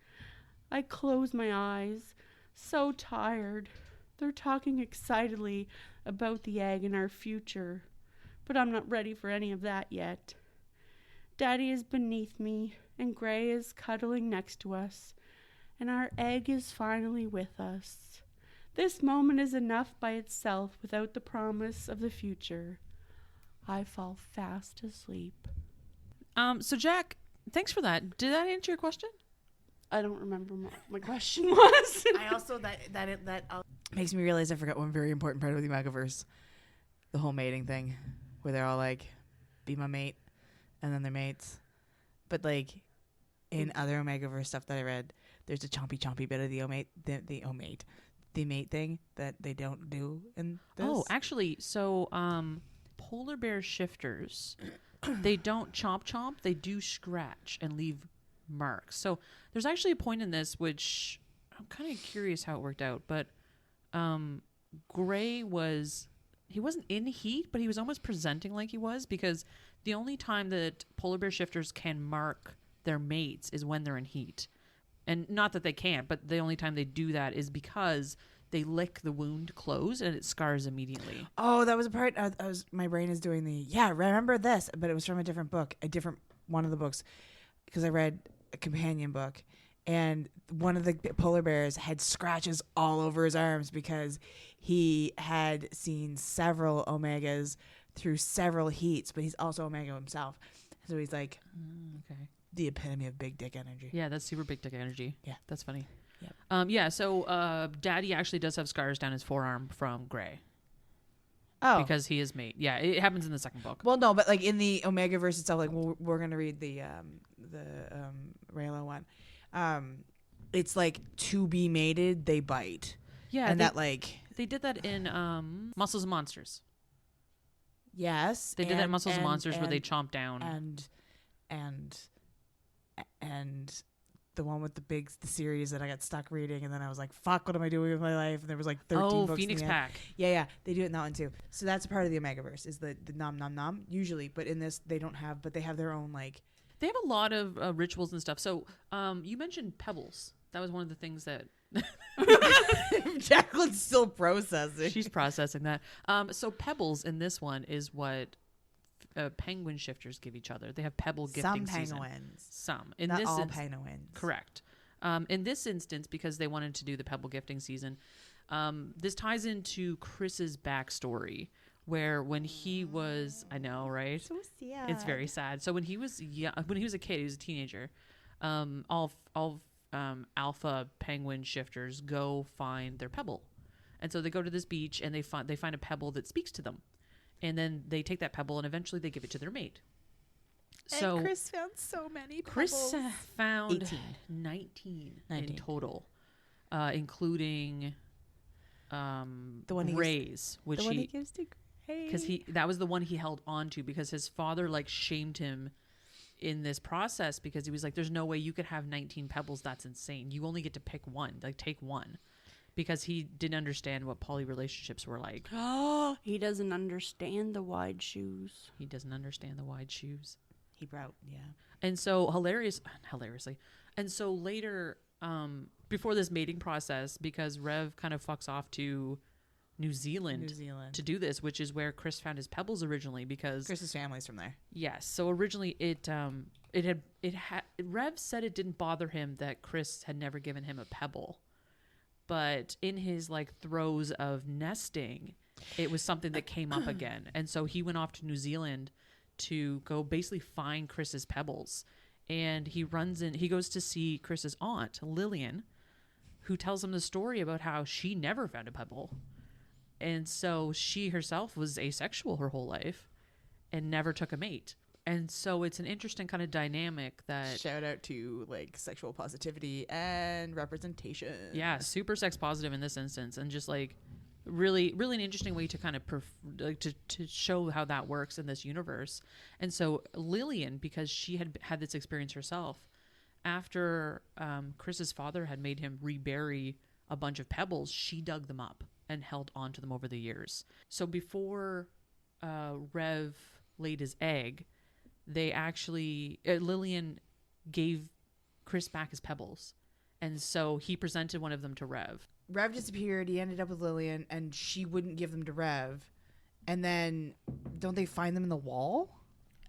I close my eyes, so tired. They're talking excitedly about the egg and our future, but I'm not ready for any of that yet. Daddy is beneath me, and Gray is cuddling next to us, and our egg is finally with us. This moment is enough by itself without the promise of the future. I fall fast asleep. So Jack, thanks for that. Did that answer your question? I don't remember what my question was. I also that makes me realize I forgot one very important part of the Omegaverse, the whole mating thing, where they're all like, "Be my mate," and then they're mates. But like in other Omegaverse stuff that I read, there's a chompy bit of the mate thing that they don't do in this. Oh, actually, so polar bear shifters, they don't chomp, they do scratch and leave marks. So there's actually a point in this which I'm kind of curious how it worked out, but Gray he wasn't in heat, but he was almost presenting like he was, because the only time that polar bear shifters can mark their mates is when they're in heat. And not that they can't, but the only time they do that is because they lick the wound closed and it scars immediately. Oh, that was a part. My brain is doing remember this, but it was from a different book, one of the books, because I read a companion book, and one of the polar bears had scratches all over his arms because he had seen several Omegas through several heats, but he's also Omega himself. So he's like, okay, the epitome of big dick energy. Yeah, that's super big dick energy. Yeah, that's funny. Yep. So Daddy actually does have scars down his forearm from Gray. Oh, because he is mate. Yeah, it happens in the second book. Well, no, but like in the Omegaverse itself, like we're gonna read the Raylo one. It's like to be mated, they bite. Yeah, and they did that in Muscles and Monsters. Yes, they did that in Muscles and Monsters where they chomp down and the one with the series that I got stuck reading, and then I was like, fuck, what am I doing with my life? And there was like 13 books. Phoenix Pack. Yeah, they do it in that one too. So that's a part of the Omegaverse, is the nom nom nom usually, but in this they don't have, but they have their own like. They have a lot of rituals and stuff. So you mentioned pebbles. That was one of the things that Jacqueline's still processing. She's processing that. So pebbles in this one is what penguin shifters give each other. They have pebble gifting season. Some penguins. Some. Not all penguins. Correct. In this instance, because they wanted to do the pebble gifting season, this ties into Chris's backstory, where when he was, I know, right? So sad. It's very sad. So when he was when he was a kid, he was a teenager. All alpha penguin shifters go find their pebble, and so they go to this beach and they find a pebble that speaks to them, and then they take that pebble and eventually they give it to their mate. So and Chris found so many pebbles. Chris found 19 in total, including the one Ray's, which the one he gives to Gray, because that was the one he held on to because his father like shamed him in this process, because he was like, there's no way you could have 19 pebbles. That's insane. You only get to pick one. Like, take one. Because he didn't understand what poly relationships were like. Oh, he doesn't understand the wide shoes. He doesn't understand the wide shoes. He brought, yeah. And so hilariously. And so later, before this mating process, because Revv kind of fucks off to New Zealand, New Zealand. to do this, which is where Chris found his pebbles originally. Because Chris's family's from there. yes, so originally Revv said it didn't bother him that Chris had never given him a pebble, but in his like throes of nesting, it was something that came up again, and so he went off to New Zealand to go basically find Chris's pebbles. And he goes to see Chris's aunt, Lillian, who tells him the story about how she never found a pebble. And so she herself was asexual her whole life and never took a mate. And so it's an interesting kind of dynamic that... Shout out to like sexual positivity and representation. Yeah, super sex positive in this instance. And just like really, really an interesting way to kind of to show how that works in this universe. And so Lillian, because she had this experience herself, after Chris's father had made him rebury a bunch of pebbles, she dug them up and held on to them over the years. So before Revv laid his egg, they actually Lillian gave Chris back his pebbles, and so he presented one of them to Revv. Revv disappeared. He ended up with Lillian, and she wouldn't give them to Revv. And then, don't they find them in the wall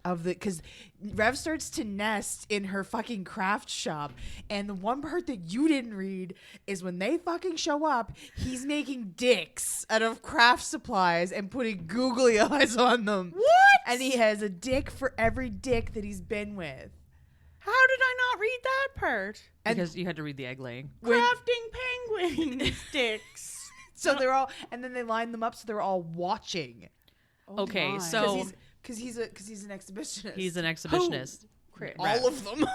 of the? Because Revv starts to nest in her fucking craft shop, and the one part that you didn't read is when they fucking show up, he's making dicks out of craft supplies and putting googly eyes on them. What? And he has a dick for every dick that he's been with. How did I not read that part? Because you had to read the egg laying. Crafting penguin sticks. So they're all, and then they line them up so they're all watching. Oh Okay, my. so Because he's an exhibitionist. he's an exhibitionist. Chris. all of them.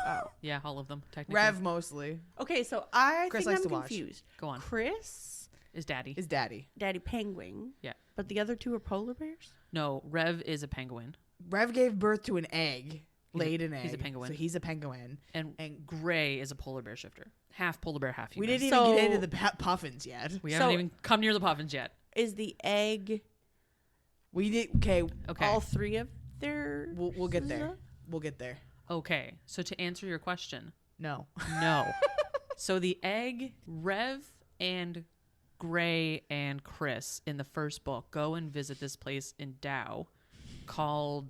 Yeah, all of them technically. Revv mostly. Okay, so I Chris think likes I'm to watch. confused. Go on. Chris, Is daddy? His daddy. Daddy Penguin. Yeah. But the other two are polar bears? No, Revv is a penguin, Revv gave birth to an egg. Laid an egg. he's a penguin. So he's a penguin. and Gray is a polar bear shifter. Half polar bear, half We human. didn't So- even get into the puffins yet. We haven't So- even come near the puffins yet. Is the egg We did. Okay. Okay. all three of their... We'll get there. We'll get there. Okay. So to answer your question, No. no. So the egg, Revv and Gray and Chris in the first book go and visit this place in Dow called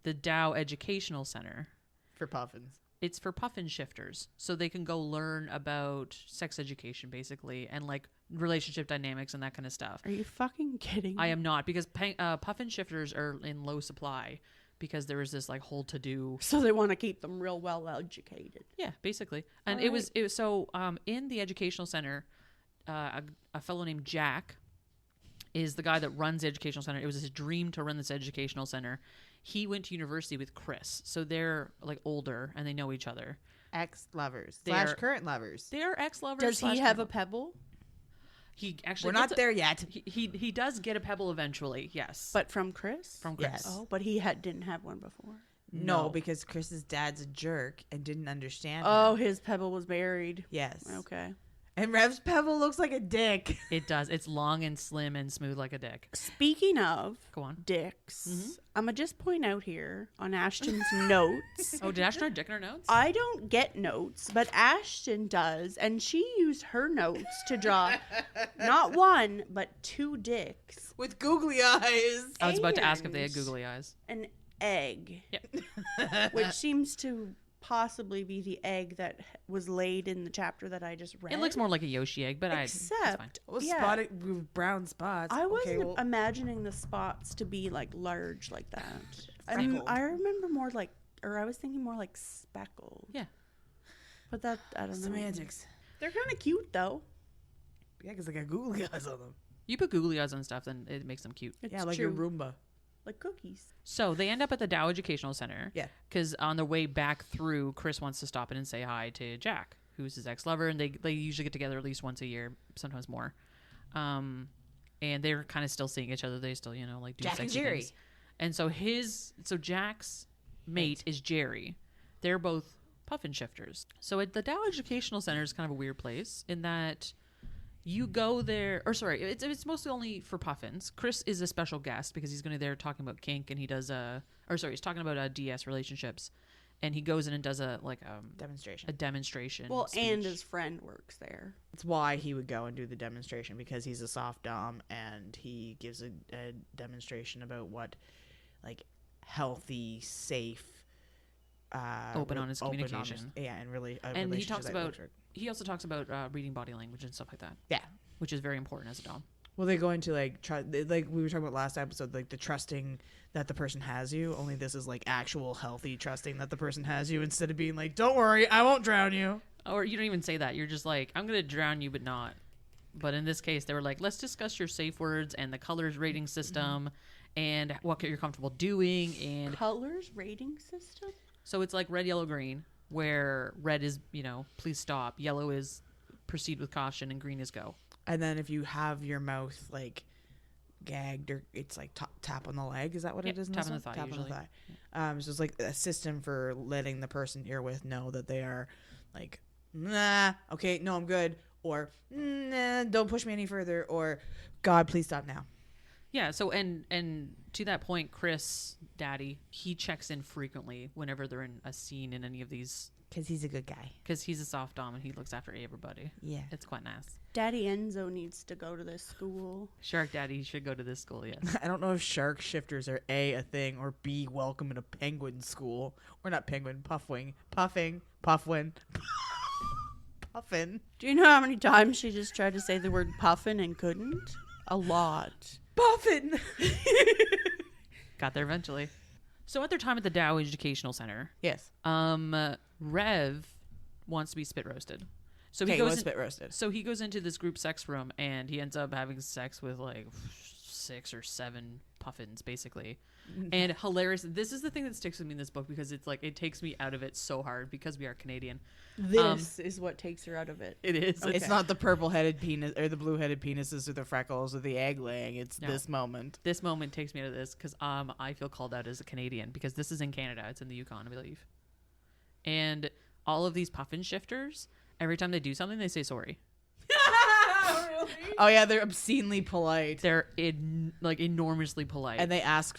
the Dow Educational Center. For puffins. It's for puffin shifters, so they can go learn about sex education basically and like relationship dynamics and that kind of stuff. Are you fucking kidding? I am not, because puffin shifters are in low supply because there was this like whole to do. So they want to keep them real well educated. Yeah, basically. And All it was so in the educational center, a fellow named Jack is the guy that runs the educational center. It was his dream to run this educational center. He went to university with Chris, so they're like older and they know each other. Ex-lovers. They're- / current lovers. They are ex-lovers. Does he slash- have a pebble? He actually We're gets not there yet. He does get a pebble eventually. Yes, But from Chris? from Chris. Yes. Oh, but he didn't have one before. No, No. because Chris's dad's a jerk and didn't understand. Oh, her. his pebble was buried. Yes. Okay. And Rev's pebble looks like a dick. It does. It's long and slim and smooth like a dick. Speaking of Go on. dicks, Mm-hmm. I'm going to just point out here on Ashton's notes. Oh, did Ashton have dick in her notes? I don't get notes, but Ashton does, and she used her notes to draw not one, but 2 dicks, With googly eyes. I was about to ask if they had and googly eyes. an egg, Yep. which seems to possibly be the egg that was laid in the chapter that I just read. It looks more like a Yoshi egg, but it's fine. Except, Well, yeah, spotted with brown spots. I wasn't Okay, well, imagining the spots to be like large like that. Freckled. I remember more like, or I was thinking more like speckled. Yeah. But that, I don't know. semantics. They're kind of cute though. Yeah, because they got googly eyes on them. You put googly eyes on stuff, then it makes them cute. It's Yeah, like true. your Roomba. Like cookies. So they end up at the Dow Educational Center. Yeah. Because on their way back through, Chris wants to stop in and say hi to Jack, who's his ex-lover, and they usually get together at least once a year, sometimes more. And they're kind of still seeing each other. They still, like do Jack and sexy Jerry. things. And so Jack's mate is Jerry. They're both puffin shifters. So at the Dow Educational Center is kind of a weird place in that you go there, or sorry, it's mostly only for puffins. Chris is a special guest because he's going to there talking about kink, and he does he's talking about DS relationships, and he goes in and does a demonstration. Well, speech. and his friend works there. That's why he would go and do the demonstration, because he's a soft dom, and he gives a demonstration about what, like, healthy, safe, open honest communication. And really, and he talks about. He also talks about reading body language and stuff like that. Yeah, which is very important as a dom. Well, they go into like like we were talking about last episode, like the trusting that the person has you. Only this is like actual healthy trusting that the person has you, instead of being like, "Don't worry, I won't drown you." Or you don't even say that. You're just like, "I'm gonna drown you, but not." But in this case, they were like, "Let's discuss your safe words and the colors rating system, and what you're comfortable doing." And colors rating system. So it's like red, yellow, green, where red is please stop, yellow is proceed with caution, and green is go. And then if you have your mouth like gagged, or it's like tap on the leg. Is that what it is? Tap on the thigh. Tap usually. On the thigh. So it's like a system for letting the person you're with know that they are like, nah, okay, no, I'm good, or nah, don't push me any further, or God, please stop now. Yeah. So and to that point, Chris, Daddy, he checks in frequently whenever they're in a scene in any of these. Because he's a good guy. Because he's a soft dom and he looks after everybody. Yeah. It's quite nice. Daddy Enzo needs to go to this school. Shark Daddy should go to this school, yes. I don't know if shark shifters are A, a thing, or B, welcome in a penguin school. Or not penguin, puffwing. Puffing. Puffwin. Puffin. Do you know how many times she just tried to say the word puffin and couldn't? A lot. Puffin. Got there eventually. So at their time at the Dow Educational Center, yes, Revv wants to be spit roasted. So he goes spit roasted. So he goes into this group sex room and he ends up having sex with like 6 or 7 puffins, basically. And hilarious. This is the thing that sticks with me in this book, because it's like it takes me out of it so hard because we are Canadian. This is what takes her out of it. It is. Okay. It's not the purple-headed penis or the blue-headed penises or the freckles or the egg laying. It's this moment. This moment takes me out of this because I feel called out as a Canadian, because this is in Canada. It's in the Yukon, I believe. And all of these puffin shifters, every time they do something, they say sorry. Really? Oh yeah, they're obscenely polite. They're enormously polite, and they ask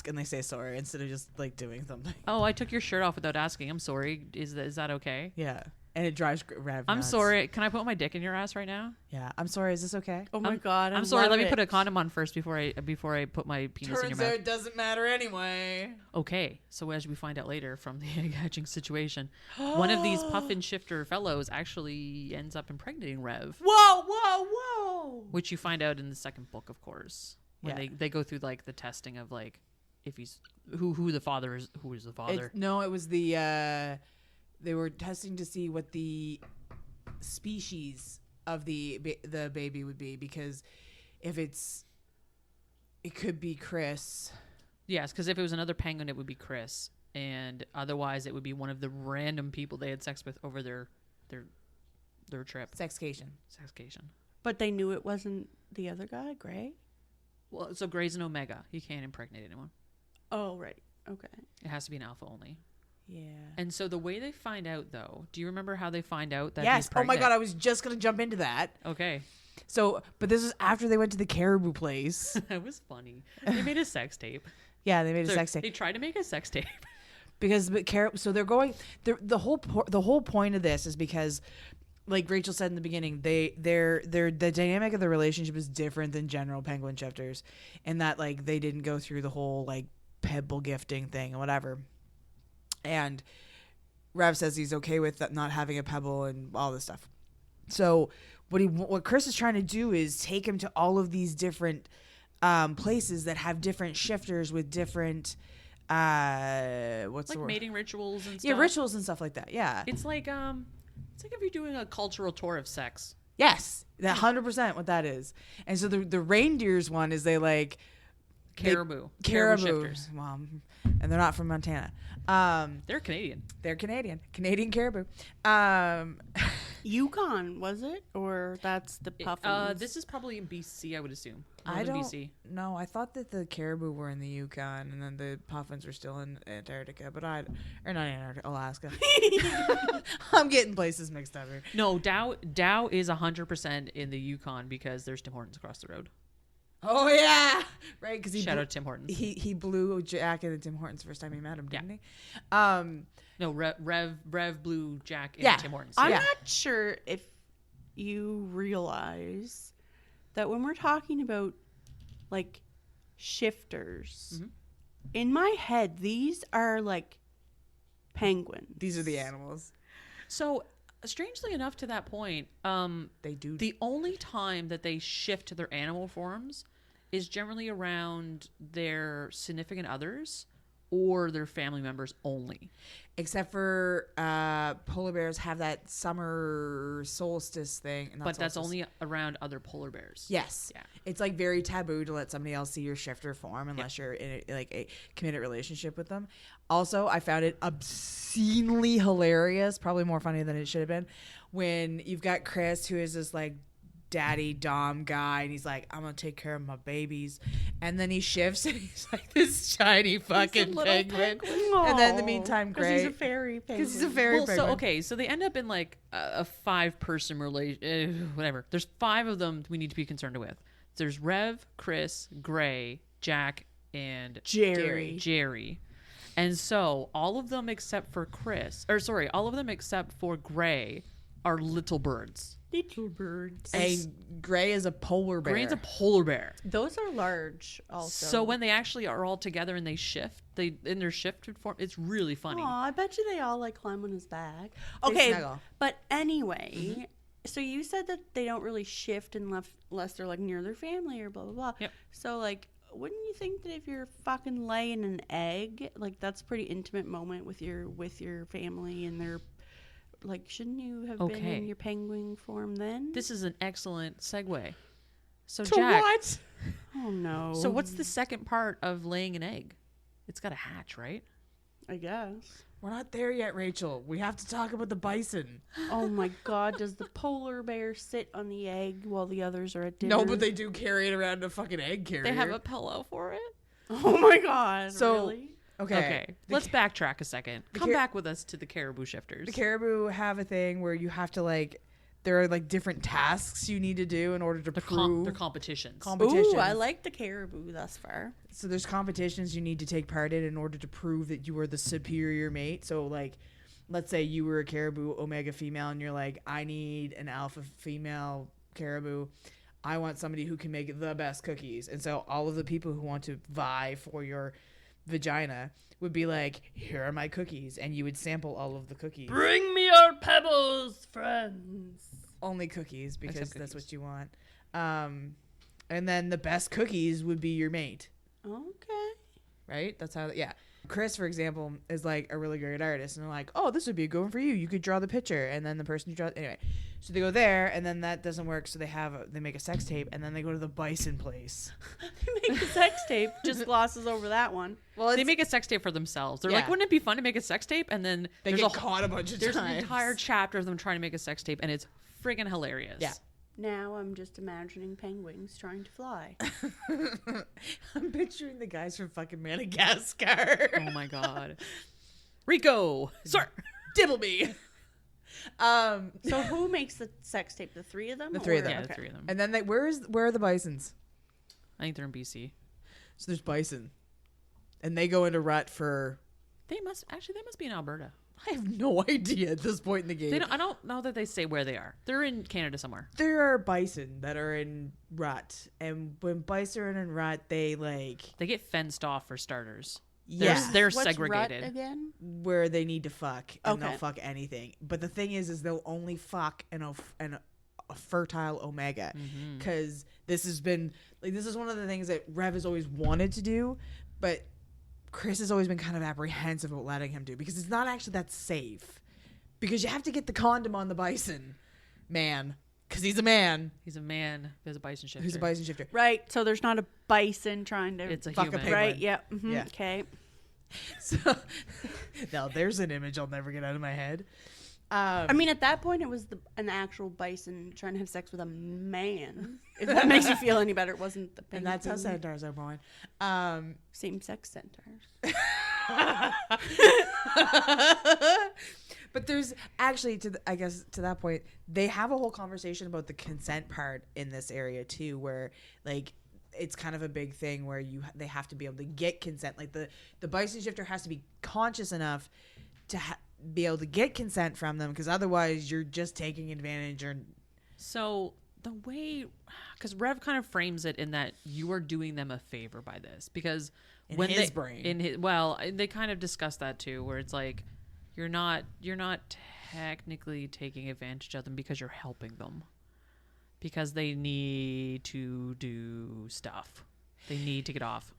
and they say sorry instead of just like doing something. Oh, I took your shirt off without asking. I'm sorry. Is that okay? Yeah, and it drives Revv I'm nuts. sorry. Can I put my dick in your ass right now? Yeah, I'm sorry. Is this okay? Oh my God, I'm sorry. Let me put a condom on first before I put my penis in your mouth. Turns out it doesn't matter anyway. Okay, so as we find out later from the egg hatching situation, one of these puffin shifter fellows actually ends up impregnating Revv. Whoa! Which you find out in the second book, of course, when they go through like the testing of like if he's who the father is, who is the father. It was the they were testing to see what the species of the baby would be, because if it could be Chris. Yes, because if it was another penguin, it would be Chris, and otherwise it would be one of the random people they had sex with over their trip. Sexcation. But they knew it wasn't the other guy, Gray? Well, so Gray's an Omega. He can't impregnate anyone. Oh, right. Okay. It has to be an alpha only. Yeah. And so the way they find out, though, do you remember how they find out that yes. he's pregnant? Oh my God, I was just going to jump into that. Okay. So, but this is after they went to the caribou place. It was funny. They made a sex tape. Yeah, they made a sex tape. They tried to make a sex tape. Because so they're going the whole point of this is because, like Rachel said in the beginning, the dynamic of the relationship is different than general penguin shifters, and that like they didn't go through the whole like pebble gifting thing and whatever. And Revv says he's okay with that, not having a pebble and all this stuff. So what Chris is trying to do is take him to all of these different places that have different shifters with different what's like the word? Mating rituals and stuff. Yeah, rituals and stuff like that. Yeah. It's like if you're doing a cultural tour of sex. Yes, 100% what that is. And so the reindeers one is they like caribou shifters. Well, and they're not from Montana. They're Canadian. They're Canadian caribou. Yukon, was it? Or that's the puffins? This is probably in BC, I would assume. I don't know. I thought that the caribou were in the Yukon and then the puffins were still in Antarctica, but or not Antarctica, Alaska. I'm getting places mixed up here. No, Dow is 100% in the Yukon because there's Tim Hortons across the road. Oh yeah, Right, because Shout out Tim Hortons. he blew Jack into Tim Hortons the first time he met him, didn't he? No, Revv blew Jack into Yeah. Tim Hortons. I'm Yeah. not sure if you realize that when we're talking about like shifters, in my head, these are like penguins. These are the animals. So, strangely enough, to that point, They do. the only time that they shift to their animal forms is generally around their significant others or their family members only. Except for polar bears have that summer solstice thing. But that's only around other polar bears. Yes. Yeah. It's like very taboo to let somebody else see your shifter form unless you're in a committed relationship with them. Also, I found it obscenely hilarious, probably more funny than it should have been, when you've got Chris, who is this like daddy dom guy, and he's like, I'm gonna take care of my babies, and then he shifts and he's like this shiny fucking penguin. And then in the meantime, because Gray, he's a fairy penguin. because he's a fairy Well, penguin. so okay, so they end up in like a 5-person relation, whatever. There's 5 of them we need to be concerned with. There's Revv, Chris, Gray, Jack, and Jerry. And so all of them except for all of them except for Gray are little birds. Little birds. And Gray is a polar bear. Gray's a polar bear. Those are large also. So when they actually are all together and they shift, in their shifted form, it's really funny. Aw, I bet you they all like climb on his back. They Okay, snuggle. but anyway, so you said that they don't really shift unless they're like near their family or blah blah blah. Yep. So like, wouldn't you think that if you're fucking laying an egg, like that's a pretty intimate moment with your family and their, like, shouldn't you have been Okay. in your penguin form then? This is an excellent segue. So To Jack, what? Oh no. so what's the second part of laying an egg? It's got to hatch, right? I guess. We're not there yet, Rachel. We have to talk about the bison. Oh my god, does the polar bear sit on the egg while the others are at dinner? No, but they do carry it around a fucking egg carrier. They have a pillow for it. Oh my god, So- really? Okay. Let's backtrack a second. Come car- back with us to the caribou shifters. The caribou have a thing where you have to like, there are like different tasks you need to do in order to prove. They're competitions. Competitions. Ooh, I like the caribou thus far. So there's competitions you need to take part in order to prove that you are the superior mate. So like, let's say you were a caribou omega female and you're like, I need an alpha female caribou. I want somebody who can make the best cookies. And so all of the people who want to vie for your vagina would be like, here are my cookies. And you would sample all of the cookies. Bring me your pebbles, friends. Only cookies, because Except that's cookies. what you want. And then the best cookies would be your mate. Okay. Right? That's how, yeah. Chris, for example, is like a really great artist. And they're like, oh, this would be a good one for you. You could draw the picture. And then the person who draws, anyway. So they go there, and then that doesn't work. So they make a sex tape, and then they go to the bison place. They make a sex tape, just glosses over that one. Well, They make a sex tape for themselves. They're Yeah. like, wouldn't it be fun to make a sex tape? And then they there's get caught a bunch of there's times. an entire chapter of them trying to make a sex tape, and it's friggin' hilarious. Yeah. Now I'm just imagining penguins trying to fly. I'm picturing the guys from fucking Madagascar. Oh my god. Rico, sir. Dibbleby. So who makes the sex tape? The three of them? The three of them. Yeah, Okay. the 3 of them. And then where are the bisons? I think they're in BC. So there's bison. And they go into rut for, They must be in Alberta. I have no idea at this point in the game. I don't know that they say where they are. They're in Canada somewhere. There are bison that are in rut. And when bison are in rut, they like, They get fenced off for starters. yeah, They're What's segregated. rut again? where they need to fuck. And Okay. they'll fuck anything. But the thing is they'll only fuck a fertile omega. Because this has been, like, this is one of the things that Revv has always wanted to do. But Chris has always been kind of apprehensive about letting him do, because it's not actually that safe. Because you have to get the condom on the bison man, because he's a man He's a man. There's a bison shifter. who's a bison shifter. Right. So there's not a bison trying to It's a Fuck a human. penguin. Right. Yeah. Mm-hmm. Yeah. Okay. So now there's an image I'll never get out of my head. I mean, at that point, it was an actual bison trying to have sex with a man. If that makes you feel any better, it wasn't the and penguin. that's how centaurs are born. Same-sex centaurs. But there's actually, I guess to that point, they have a whole conversation about the consent part in this area too, where like it's kind of a big thing where they have to be able to get consent. Like the bison shifter has to be conscious enough to be able to get consent from them, because otherwise you're just taking advantage. Or so the way, because Revv kind of frames it in that you are doing them a favor by this, because they kind of discuss that too, where it's like you're not technically taking advantage of them because you're helping them, because they need to do stuff, they need to get off.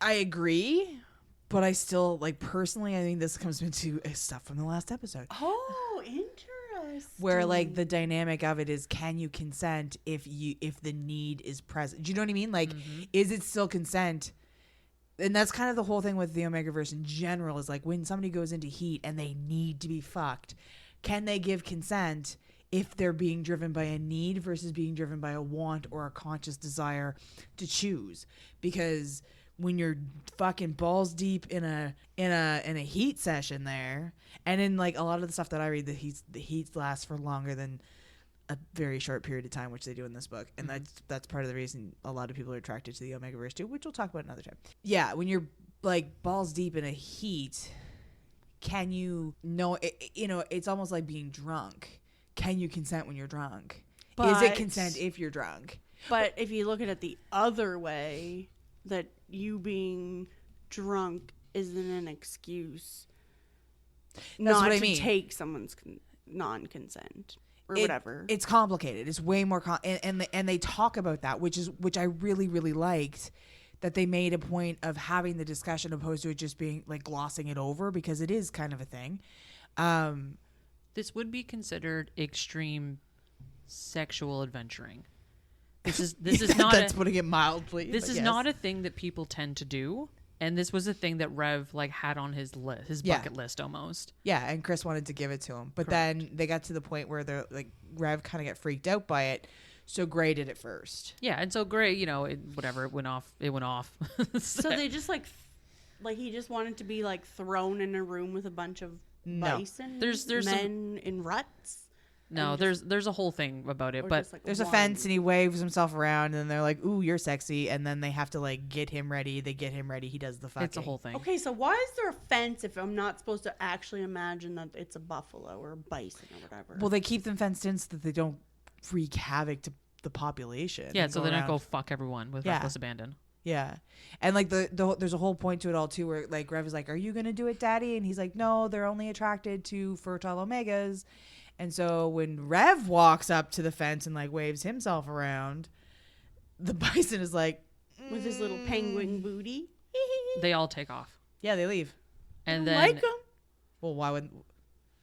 I agree, but I still, like, personally, I think this comes into stuff from the last episode. Oh, interesting. Where, like, the dynamic of it is, can you consent if the need is present? Do you know what I mean? Like, is it still consent? And that's kind of the whole thing with the Omegaverse in general, is like, when somebody goes into heat and they need to be fucked, can they give consent if they're being driven by a need versus being driven by a want or a conscious desire to choose? Because when you're fucking balls deep in a heat session there, and in, like, a lot of the stuff that I read, the heats last for longer than a very short period of time, which they do in this book, and that's part of the reason a lot of people are attracted to the Omegaverse too, which we'll talk about another time. Yeah, when you're, like, balls deep in a heat, can you know? It's almost like being drunk. Can you consent when you're drunk? Is it consent if you're drunk? But if you look at it the other way, that you being drunk isn't an excuse not to take someone's non-consent or whatever. It's complicated. It's way more and they talk about that, which I really, really liked, that they made a point of having the discussion opposed to it just being, like, glossing it over, because it is kind of a thing. This would be considered extreme sexual adventuring. This is not. That's putting it mildly. This is not a thing that people tend to do, and this was a thing that Revv, like, had on his bucket list almost. Yeah, and Chris wanted to give it to him, but then they got to the point where they're like, Revv kind of got freaked out by it, so Gray did it first. Yeah, and so Gray, it went off. It went off. So they just like he just wanted to be, like, thrown in a room with a bunch of bison. There's men in ruts. No, there's a whole thing about it, but there's a fence and he waves himself around and they're like, "Ooh, you're sexy," and then they have to, like, get him ready. They get him ready. He does the fucking. It's a whole thing. Okay, so why is there a fence if I'm not supposed to actually imagine that it's a buffalo or a bison or whatever? Well, they keep them fenced in so that they don't wreak havoc to the population. Yeah, so they don't go fuck everyone with reckless abandon. Yeah, and, like, there's a whole point to it all too, where, like, Revv is like, "Are you gonna do it, Daddy?" And he's like, "No, they're only attracted to fertile omegas." And so when Revv walks up to the fence and, like, waves himself around, the bison is like, with his little penguin booty. They all take off. Yeah, they leave. And then like him. Well, why wouldn't?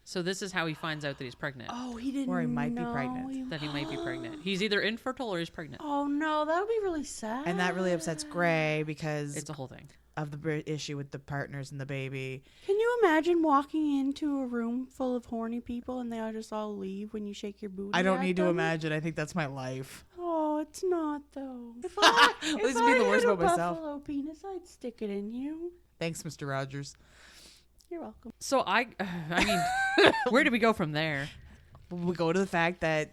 So this is how he finds out that he's pregnant. Oh, he didn't. Or he might be pregnant. That he might be pregnant. He's either infertile or he's pregnant. Oh no, that would be really sad. And that really upsets Gray because it's a whole thing of the issue with the partners and the baby. Can you imagine walking into a room full of horny people and they all just all leave when you shake your booty? I don't need to imagine. I think that's my life. Oh, it's not though. If I being the worst about myself. Buffalo penis, I'd stick it in you. Thanks, Mr. Rogers. You're welcome. So I mean, where do we go from there? We go to the fact that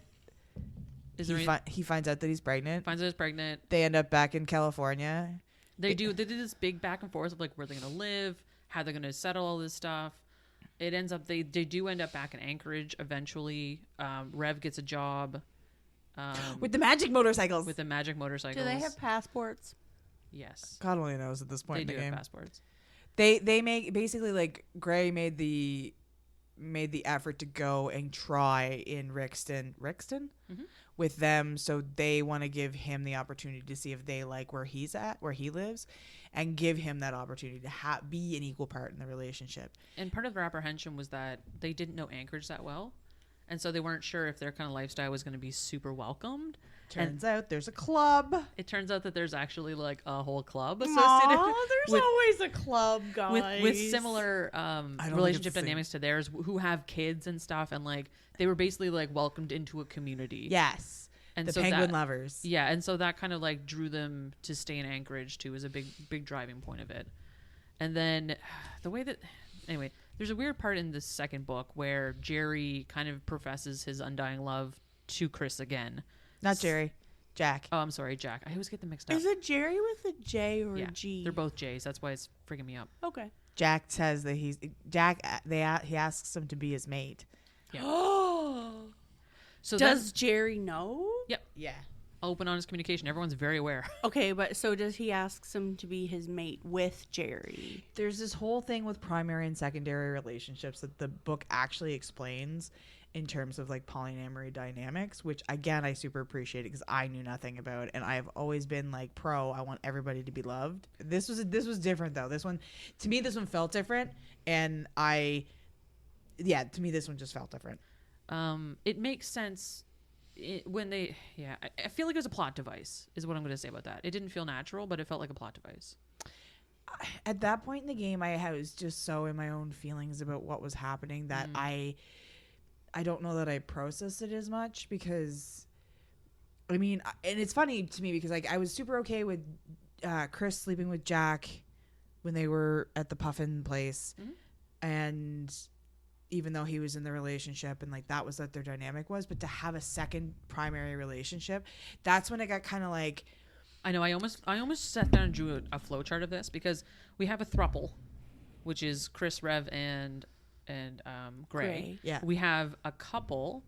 he finds out that he's pregnant. Finds out he's pregnant. They end up back in California. They do this big back and forth of, like, where they're going to live, how they're going to settle all this stuff. It ends up, they do end up back in Anchorage eventually. Revv gets a job. With the magic motorcycles. With the magic motorcycles. Do they have passports? Yes. God only knows at this point in the game. They do have passports. They make, basically, like, Gray made the effort to go and try in Rixton with them, so they want to give him the opportunity to see if they like where he's at, where he lives, and give him that opportunity to be an equal part in the relationship. And part of their apprehension was that they didn't know Anchorage that well, and so they weren't sure if their kind of lifestyle was going to be super welcomed. Turns out there's a club. It turns out that there's actually, like, a whole club associated. There's always a club, guys. With similar relationship dynamics to theirs, who have kids and stuff, and, like, they were basically, like, welcomed into a community. Yes. And the penguin lovers. Yeah, and so that kind of, like, drew them to stay in Anchorage too, was a big driving point of it. And then there's a weird part in the second book where Jerry kind of professes his undying love to Chris again. Not Jerry. Jack. Oh, I'm sorry, Jack. I always get them mixed up. Is it Jerry with a J or Yeah, a G? they're both J's. That's why it's freaking me up. Okay. Jack says that he asks him to be his mate. So Does Jerry know? Yep. Yeah. Open, honest communication. Everyone's very aware. Okay, but so does he ask him to be his mate with Jerry? There's this whole thing with primary and secondary relationships that the book actually explains in terms of like polyamory dynamics, which again I super appreciate because I knew nothing about, and I have always been like pro. I want everybody to be loved. This was different though. This one felt different, and to me this one just felt different. It makes sense when they, I feel like it was a plot device is what I'm going to say about that. It didn't feel natural, but it felt like a plot device. At that point in the game, I was just so in my own feelings about what was happening that I don't know that I processed it as much because, I mean, and it's funny to me because like I was super okay with Chris sleeping with Jack when they were at the Puffin place, and even though he was in the relationship and like that was what their dynamic was, but to have a second primary relationship, that's when it got kind of like, I know I almost sat down and drew a flow chart of this because we have a throuple, which is Chris, Revv, and Gray. Yeah. We have a couple,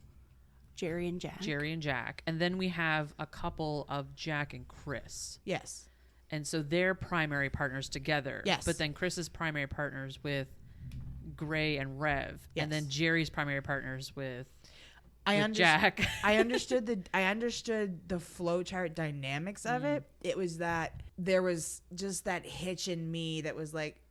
Jerry and Jack. And then we have a couple of Jack and Chris. yes. And so they're primary partners together. Yes. But then Chris's primary partners with Gray and Revv. Yes. And then Jerry's primary partners with Jack. Jack. I understood the flowchart dynamics of it. It was that there was just that hitch in me that was like,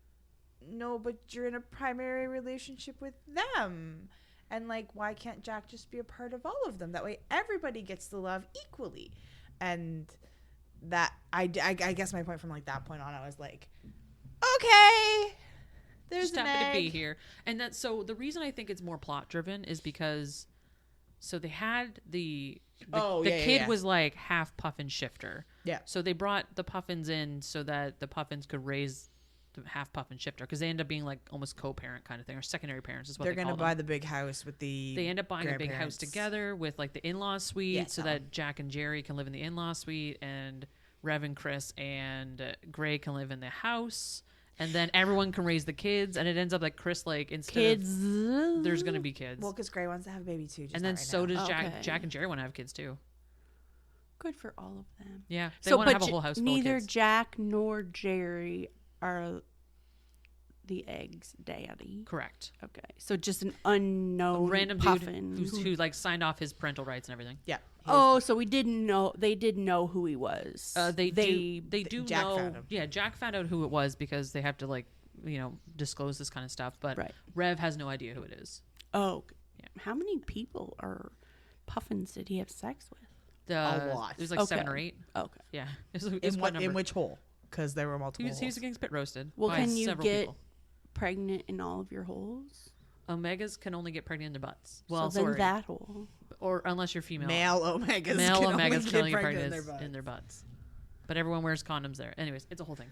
no, but you're in a primary relationship with them. And like, why can't Jack just be a part of all of them? That way everybody gets the love equally. And that, I guess my point from like that point on, I was like, okay, there's just an happy egg. to be here. And that, so the reason I think it's more plot driven is because, so they had the kid was like half Puffin Shifter. Yeah. So they brought the Puffins in so that the Puffins could raise the half Puffin Shifter because they end up being like almost co-parent kind of thing, or secondary parents is what They're they going call to buy them. the big house with the They end up buying a big house grandparents. together with like the in-law suite Yeah. so that Jack and Jerry can live in the in-law suite and Revv and Chris and Gray can live in the house. And then everyone can raise the kids, and it ends up like Chris, like instead of there's gonna be kids, Well, because Gray wants to have a baby too. Just and then not right so now. does Jack. Okay. Jack and Jerry want to have kids too. Good for all of them. Yeah, they want to have a J- whole house full neither of kids. Jack nor Jerry are the egg's daddy. Correct. Okay, so just an unknown Random Puffin. dude who like signed off his parental rights and everything. Yeah. Oh, so we didn't know. They didn't know who he was. They do Jack know. found him. Yeah, Jack found out who it was because they have to like disclose this kind of stuff. But Right. Revv has no idea who it is. Oh, Yeah. How many people or Puffins did he have sex with? A lot. It was like 7 or 8. Okay. Yeah, it was quite a number. In which hole? Because there were multiple. He was getting spit roasted. Well, by can you several get people. pregnant in all of your holes? Omegas can only get pregnant in their butts. Well, so then sorry, that hole. or unless you're female. Male omegas. Male can omegas only can get only get pregnant pregnant in their butts. But everyone wears condoms there. Anyways, it's a whole thing.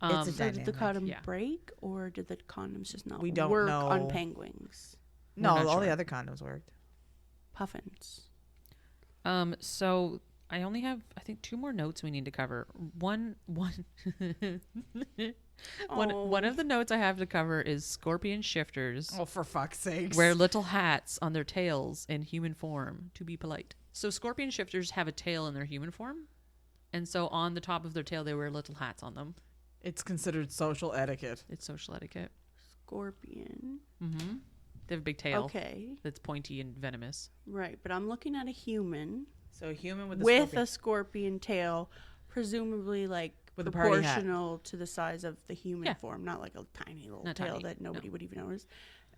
It's a So did the dynamic, condom yeah. break, or did the condoms just not We don't work know. on Peng-Ga-Wings? No, We're not all the sure. other condoms worked. Puffins. So I only have, I think, 2 more notes we need to cover. One of the notes I have to cover is scorpion shifters Oh, for fuck's sake! wear little hats on their tails in human form to be polite. So scorpion shifters have a tail in their human form, and so on the top of their tail they wear little hats on them. It's considered social etiquette. It's social etiquette. Scorpion. Mm-hmm. They have a big tail Okay. that's pointy and venomous. Right, but I'm looking at a human So a human with a scorpion tail, presumably like With a party hat. proportional to the size of the human Yeah. form, not like a tiny little Not tail tiny, that nobody no. would even notice.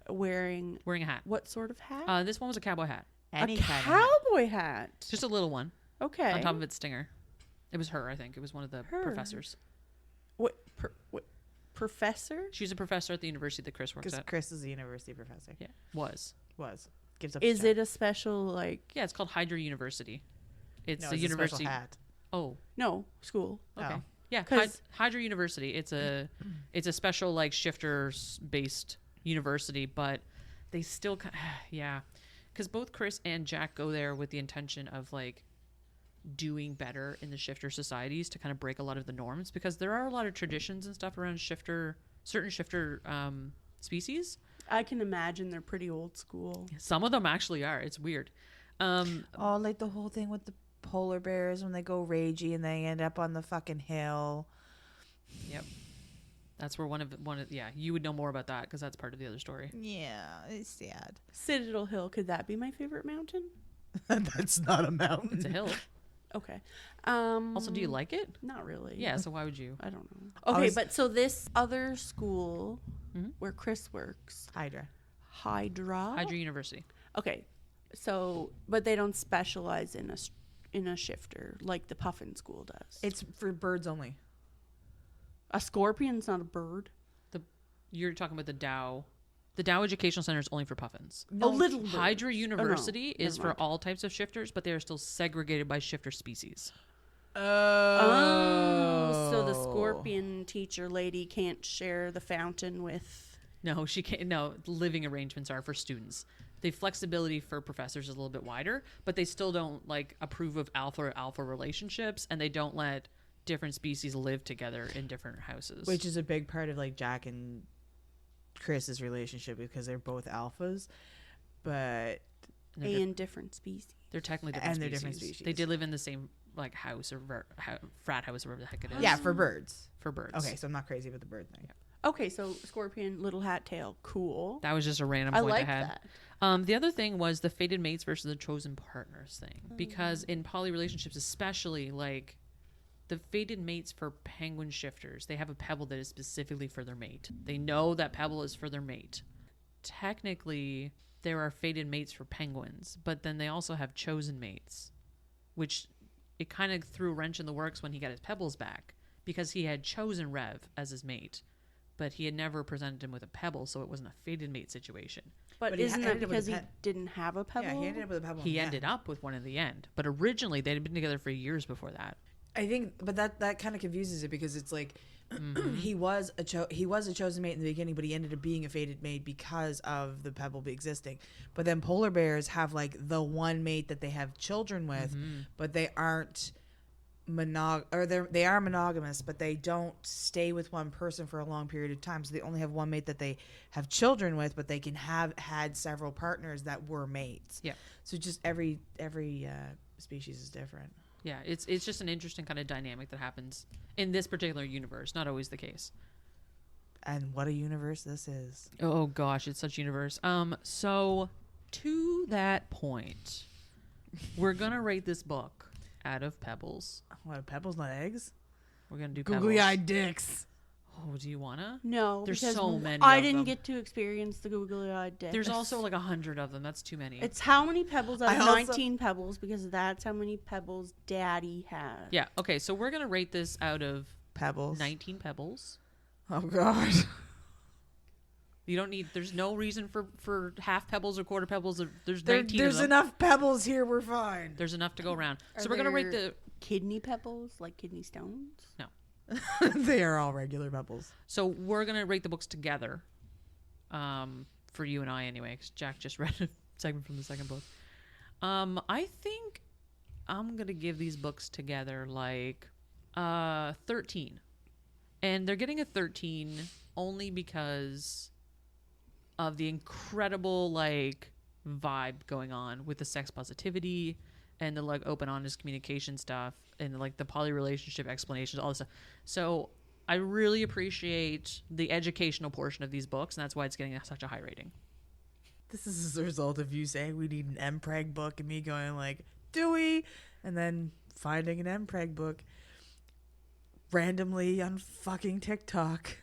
Wearing Wearing a hat. what sort of hat? This one was a cowboy hat. any a kind of hat. cowboy hat. Just a little one Okay. on top of its stinger. It was her, I think. It was one of the Her. professors. What professor? She's a professor at the university that Chris works Because at. Chris is a university professor. Yeah, was. Gives up. Is his it a special like Yeah, it's called Hydra University. It's No, a it's university. A special hat. Oh, no school? okay. Oh. Yeah, 'Cause- Hydra University. It's a special like shifters based university, but they still yeah, because both Chris and Jack go there with the intention of like doing better in the shifter societies to kind of break a lot of the norms, because there are a lot of traditions and stuff around certain shifter species. I can imagine they're pretty old school. Some of them actually are. It's weird. Oh, like the whole thing with the polar bears when they go ragey and they end up on the fucking hill. Yep. That's where one of yeah, you would know more about that because that's part of the other story. Yeah, it's sad. Citadel Hill, could that be my favorite mountain? That's not a mountain. It's a hill. Okay. Also, do you like it? Not really. Yeah, so why would you? I don't know. Okay, but so this other school where Chris works, Hydra Hydra University. Okay, so but they don't specialize in a shifter like the Puffin School does. It's for birds only. A scorpion's not a bird. You're talking about the Dow. The Dow Educational Center is only for puffins. No, little birds. Hydra University is Never for mind. all types of shifters, but they are still segregated by shifter species. Oh, so the scorpion teacher lady can't share the fountain with. No, she can't. No, living arrangements are for students. The flexibility for professors is a little bit wider, but they still don't like approve of alpha relationships, and they don't let different species live together in different houses. Which is a big part of like Jack and Chris's relationship because they're both alphas, but And different species. they're technically different species. They did live in the same like house or frat house or whatever the heck it is. yeah, for birds. For birds. Okay, so I'm not crazy about the bird thing. Okay, so scorpion, little hat tail, cool. That was just a random I point like I had. that. The other thing was the fated mates versus the chosen partners thing. Because in poly relationships, especially like the fated mates for penguin shifters, they have a pebble that is specifically for their mate. They know that pebble is for their mate. Technically, there are fated mates for penguins, but then they also have chosen mates, which it kind of threw a wrench in the works when he got his pebbles back because he had chosen Revv as his mate, but he had never presented him with a pebble, so it wasn't a fated mate situation. But he isn't that ended up with because a he didn't have a pebble? Yeah, he ended up with a pebble. He ended up with one in the end, but originally they had been together for years before that. I think, but that kind of confuses it because it's like he was a chosen mate in the beginning, but he ended up being a fated mate because of the pebble existing. But then polar bears have like the one mate that they have children with, but they aren't they are monogamous, but they don't stay with one person for a long period of time. So they only have one mate that they have children with, but they can have had several partners that were mates. Yeah. So just every species is different. Yeah, it's just an interesting kind of dynamic that happens in this particular universe. Not always the case. And what a universe this is. Oh gosh, it's such universe. So to that point, we're gonna rate this book out of pebbles. What, pebbles, not eggs? We're gonna do Googly-eyed dicks. Oh, do you wanna? No, There's because so many I of didn't them. get to experience the googly-eyed dick. There's also like 100 of them. That's too many. It's how many pebbles out I of also- 19 pebbles, because that's how many pebbles Daddy had. Yeah. Okay. So we're gonna rate this out of Pebbles. 19 pebbles. Oh, God. You don't need. There's no reason for half pebbles or quarter pebbles. There's 19 There's of them. enough pebbles here. We're fine. There's enough to go around. So Are we're gonna rate there the. kidney pebbles, like kidney stones. No. They are all regular pebbles. So we're gonna rate the books together. For you and I anyway, because Jack just read a segment from the second book. I think I'm gonna give these books together like 13, and they're getting a 13 only because of the incredible like vibe going on with the sex positivity and the like open honest communication stuff and like the poly relationship explanations, all this stuff. So I really appreciate the educational portion of these books, and that's why it's getting such a high rating. This is as a result of you saying we need an MPreg book and me going like, do we? And then finding an MPreg book randomly on fucking TikTok.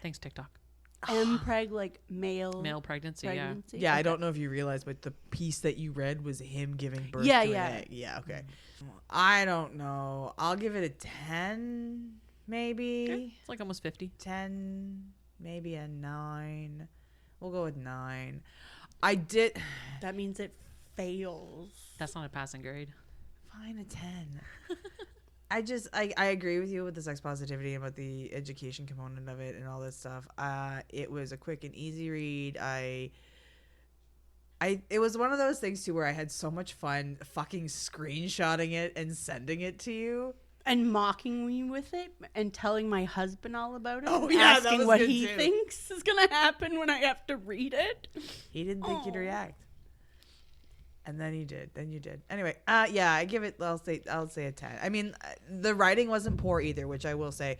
Thanks, TikTok. Mpreg, like male Pregnancy, pregnancy. Yeah, I Okay. don't know if you realize, but the piece that you read was him giving birth Yeah, to yeah. an egg. Yeah, okay. I don't know. I'll give it a 10, maybe. Okay. It's like almost 50. 10, maybe a 9. We'll go with 9. I did. That means it fails. That's not a passing grade. Fine, a 10. I agree with you with the sex positivity about the education component of it and all this stuff. It was a quick and easy read. I It was one of those things too where I had so much fun fucking screenshotting it and sending it to you. And mocking me with it and telling my husband all about it. Oh, and yeah, that asking was what good he too. thinks is going to happen when I have to read it. He didn't think you'd Aw. react. And then you did. Anyway, yeah, I give it, I'll say a 10. I mean, the writing wasn't poor either, which I will say.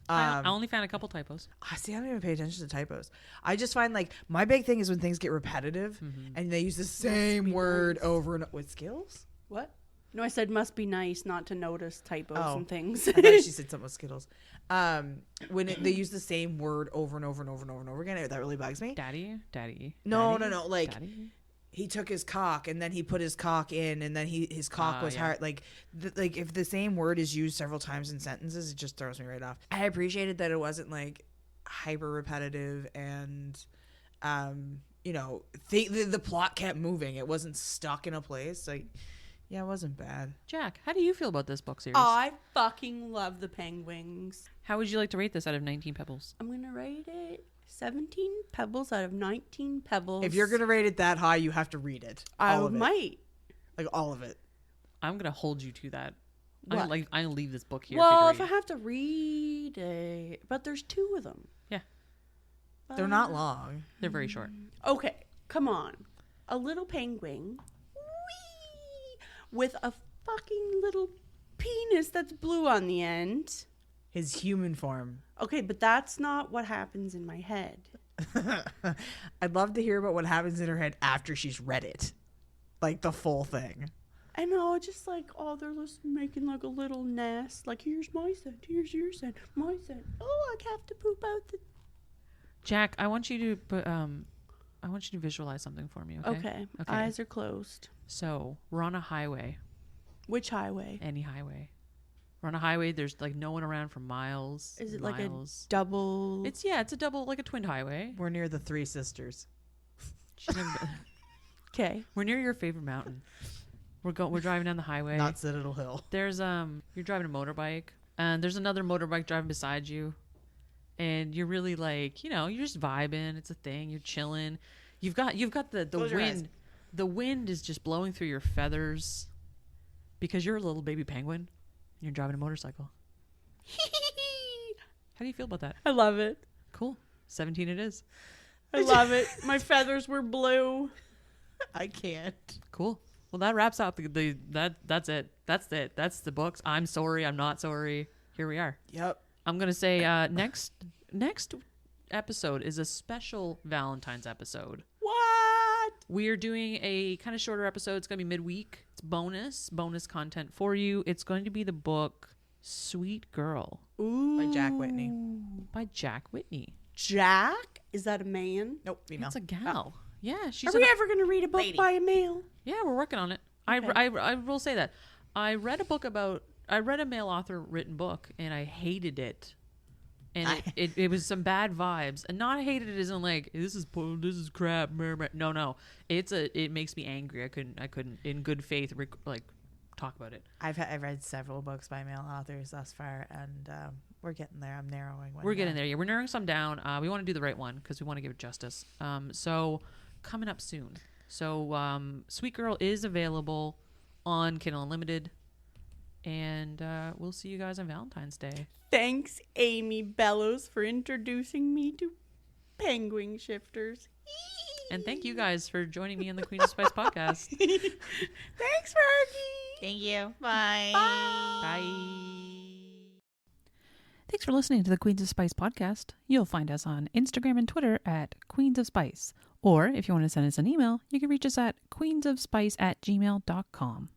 I only found a couple typos. See, I don't even pay attention to typos. I just find like my big thing is when things get repetitive and they use the same word over and with skills. What? No, I said must be nice not to notice typos and things. I thought she said something with Skittles. When they use the same word over and over and over and over and over again, that really bugs me. Daddy. No. Like Daddy? he took his cock and then he put his cock in and then his cock was hard. Like if the same word is used several times in sentences, it just throws me right off. I appreciated that it wasn't like hyper repetitive and the plot kept moving. It wasn't stuck in a place. Like, yeah, it wasn't bad. Jack, how do you feel about this book series? I fucking love the Peng-Wings. How would you like to rate this out of 19 pebbles? I'm going to rate it 17 pebbles out of 19 pebbles. If you're going to rate it that high, you have to read it. I might. Like all of it. I'm going to hold you to that. What? I leave this book here. Well, for if you I to read. have to read it. But there's 2 of them. Yeah, They're not long. they're very short. Okay, come on. A little penguin with a fucking little penis that's blue on the end. His human form. Okay, but that's not what happens in my head. I'd love to hear about what happens in her head after she's read it. Like the full thing. I know, just like, oh, they're just making like a little nest. Like, here's my scent, here's your scent, my scent. Oh, I have to poop out the... Jack, I want you to visualize something for me, okay? Okay, eyes are closed. So, we're on a highway. Which highway? Any highway. We're on a highway. There's like no one around for miles. Is it miles. like a double... It's a double, like a twin highway. We're near the Three Sisters. She's never been- Okay. We're near your favorite mountain. We're driving down the highway. Not Citadel Hill. There's you're driving a motorbike and there's another motorbike driving beside you, and you're really like, you're just vibing. It's a thing. You're chilling. You've got the Close your eyes. wind. The wind is just blowing through your feathers because you're a little baby penguin and you're driving a motorcycle. How do you feel about that? I love it. Cool. 17 it is. I love it. My feathers were blue. I can't. Cool. Well, that wraps up that's it. That's it. That's the books. I'm sorry. I'm not sorry. Here we are. Yep. I'm gonna say next episode is a special Valentine's episode. What? We are doing a kind of shorter episode. It's gonna be midweek. It's bonus content for you. It's going to be the book Sweet Girl Ooh. By Jack Whitney. by Jack Whitney. Jack? Is that a man? Nope. Female. It's a gal. Yeah, she's Are we ever going to read a book by a male? Yeah, we're working on it. Okay. I will say that I read a male author written book and I hated it, and it was some bad vibes. And not hated it isn't like this is crap. No, it makes me angry. I couldn't in good faith talk about it. I've read several books by male authors thus far, and we're getting there. I'm narrowing one. We're getting there. Yeah, we're narrowing some down. We want to do the right one because we want to give it justice. So coming up soon. So Sweet Girl is available on Kindle Unlimited, and we'll see you guys on Valentine's Day. Thanks, Amy Bellows, for introducing me to Peng-Ga-Wings shifters. And thank you guys for joining me on the Queens of Spice podcast. Thanks, Fergie. Thank you. Bye. Bye. Thanks for listening to the Queens of Spice podcast. You'll find us on Instagram and Twitter at Queens of Spice. Or if you want to send us an email, you can reach us at queensofspice@gmail.com.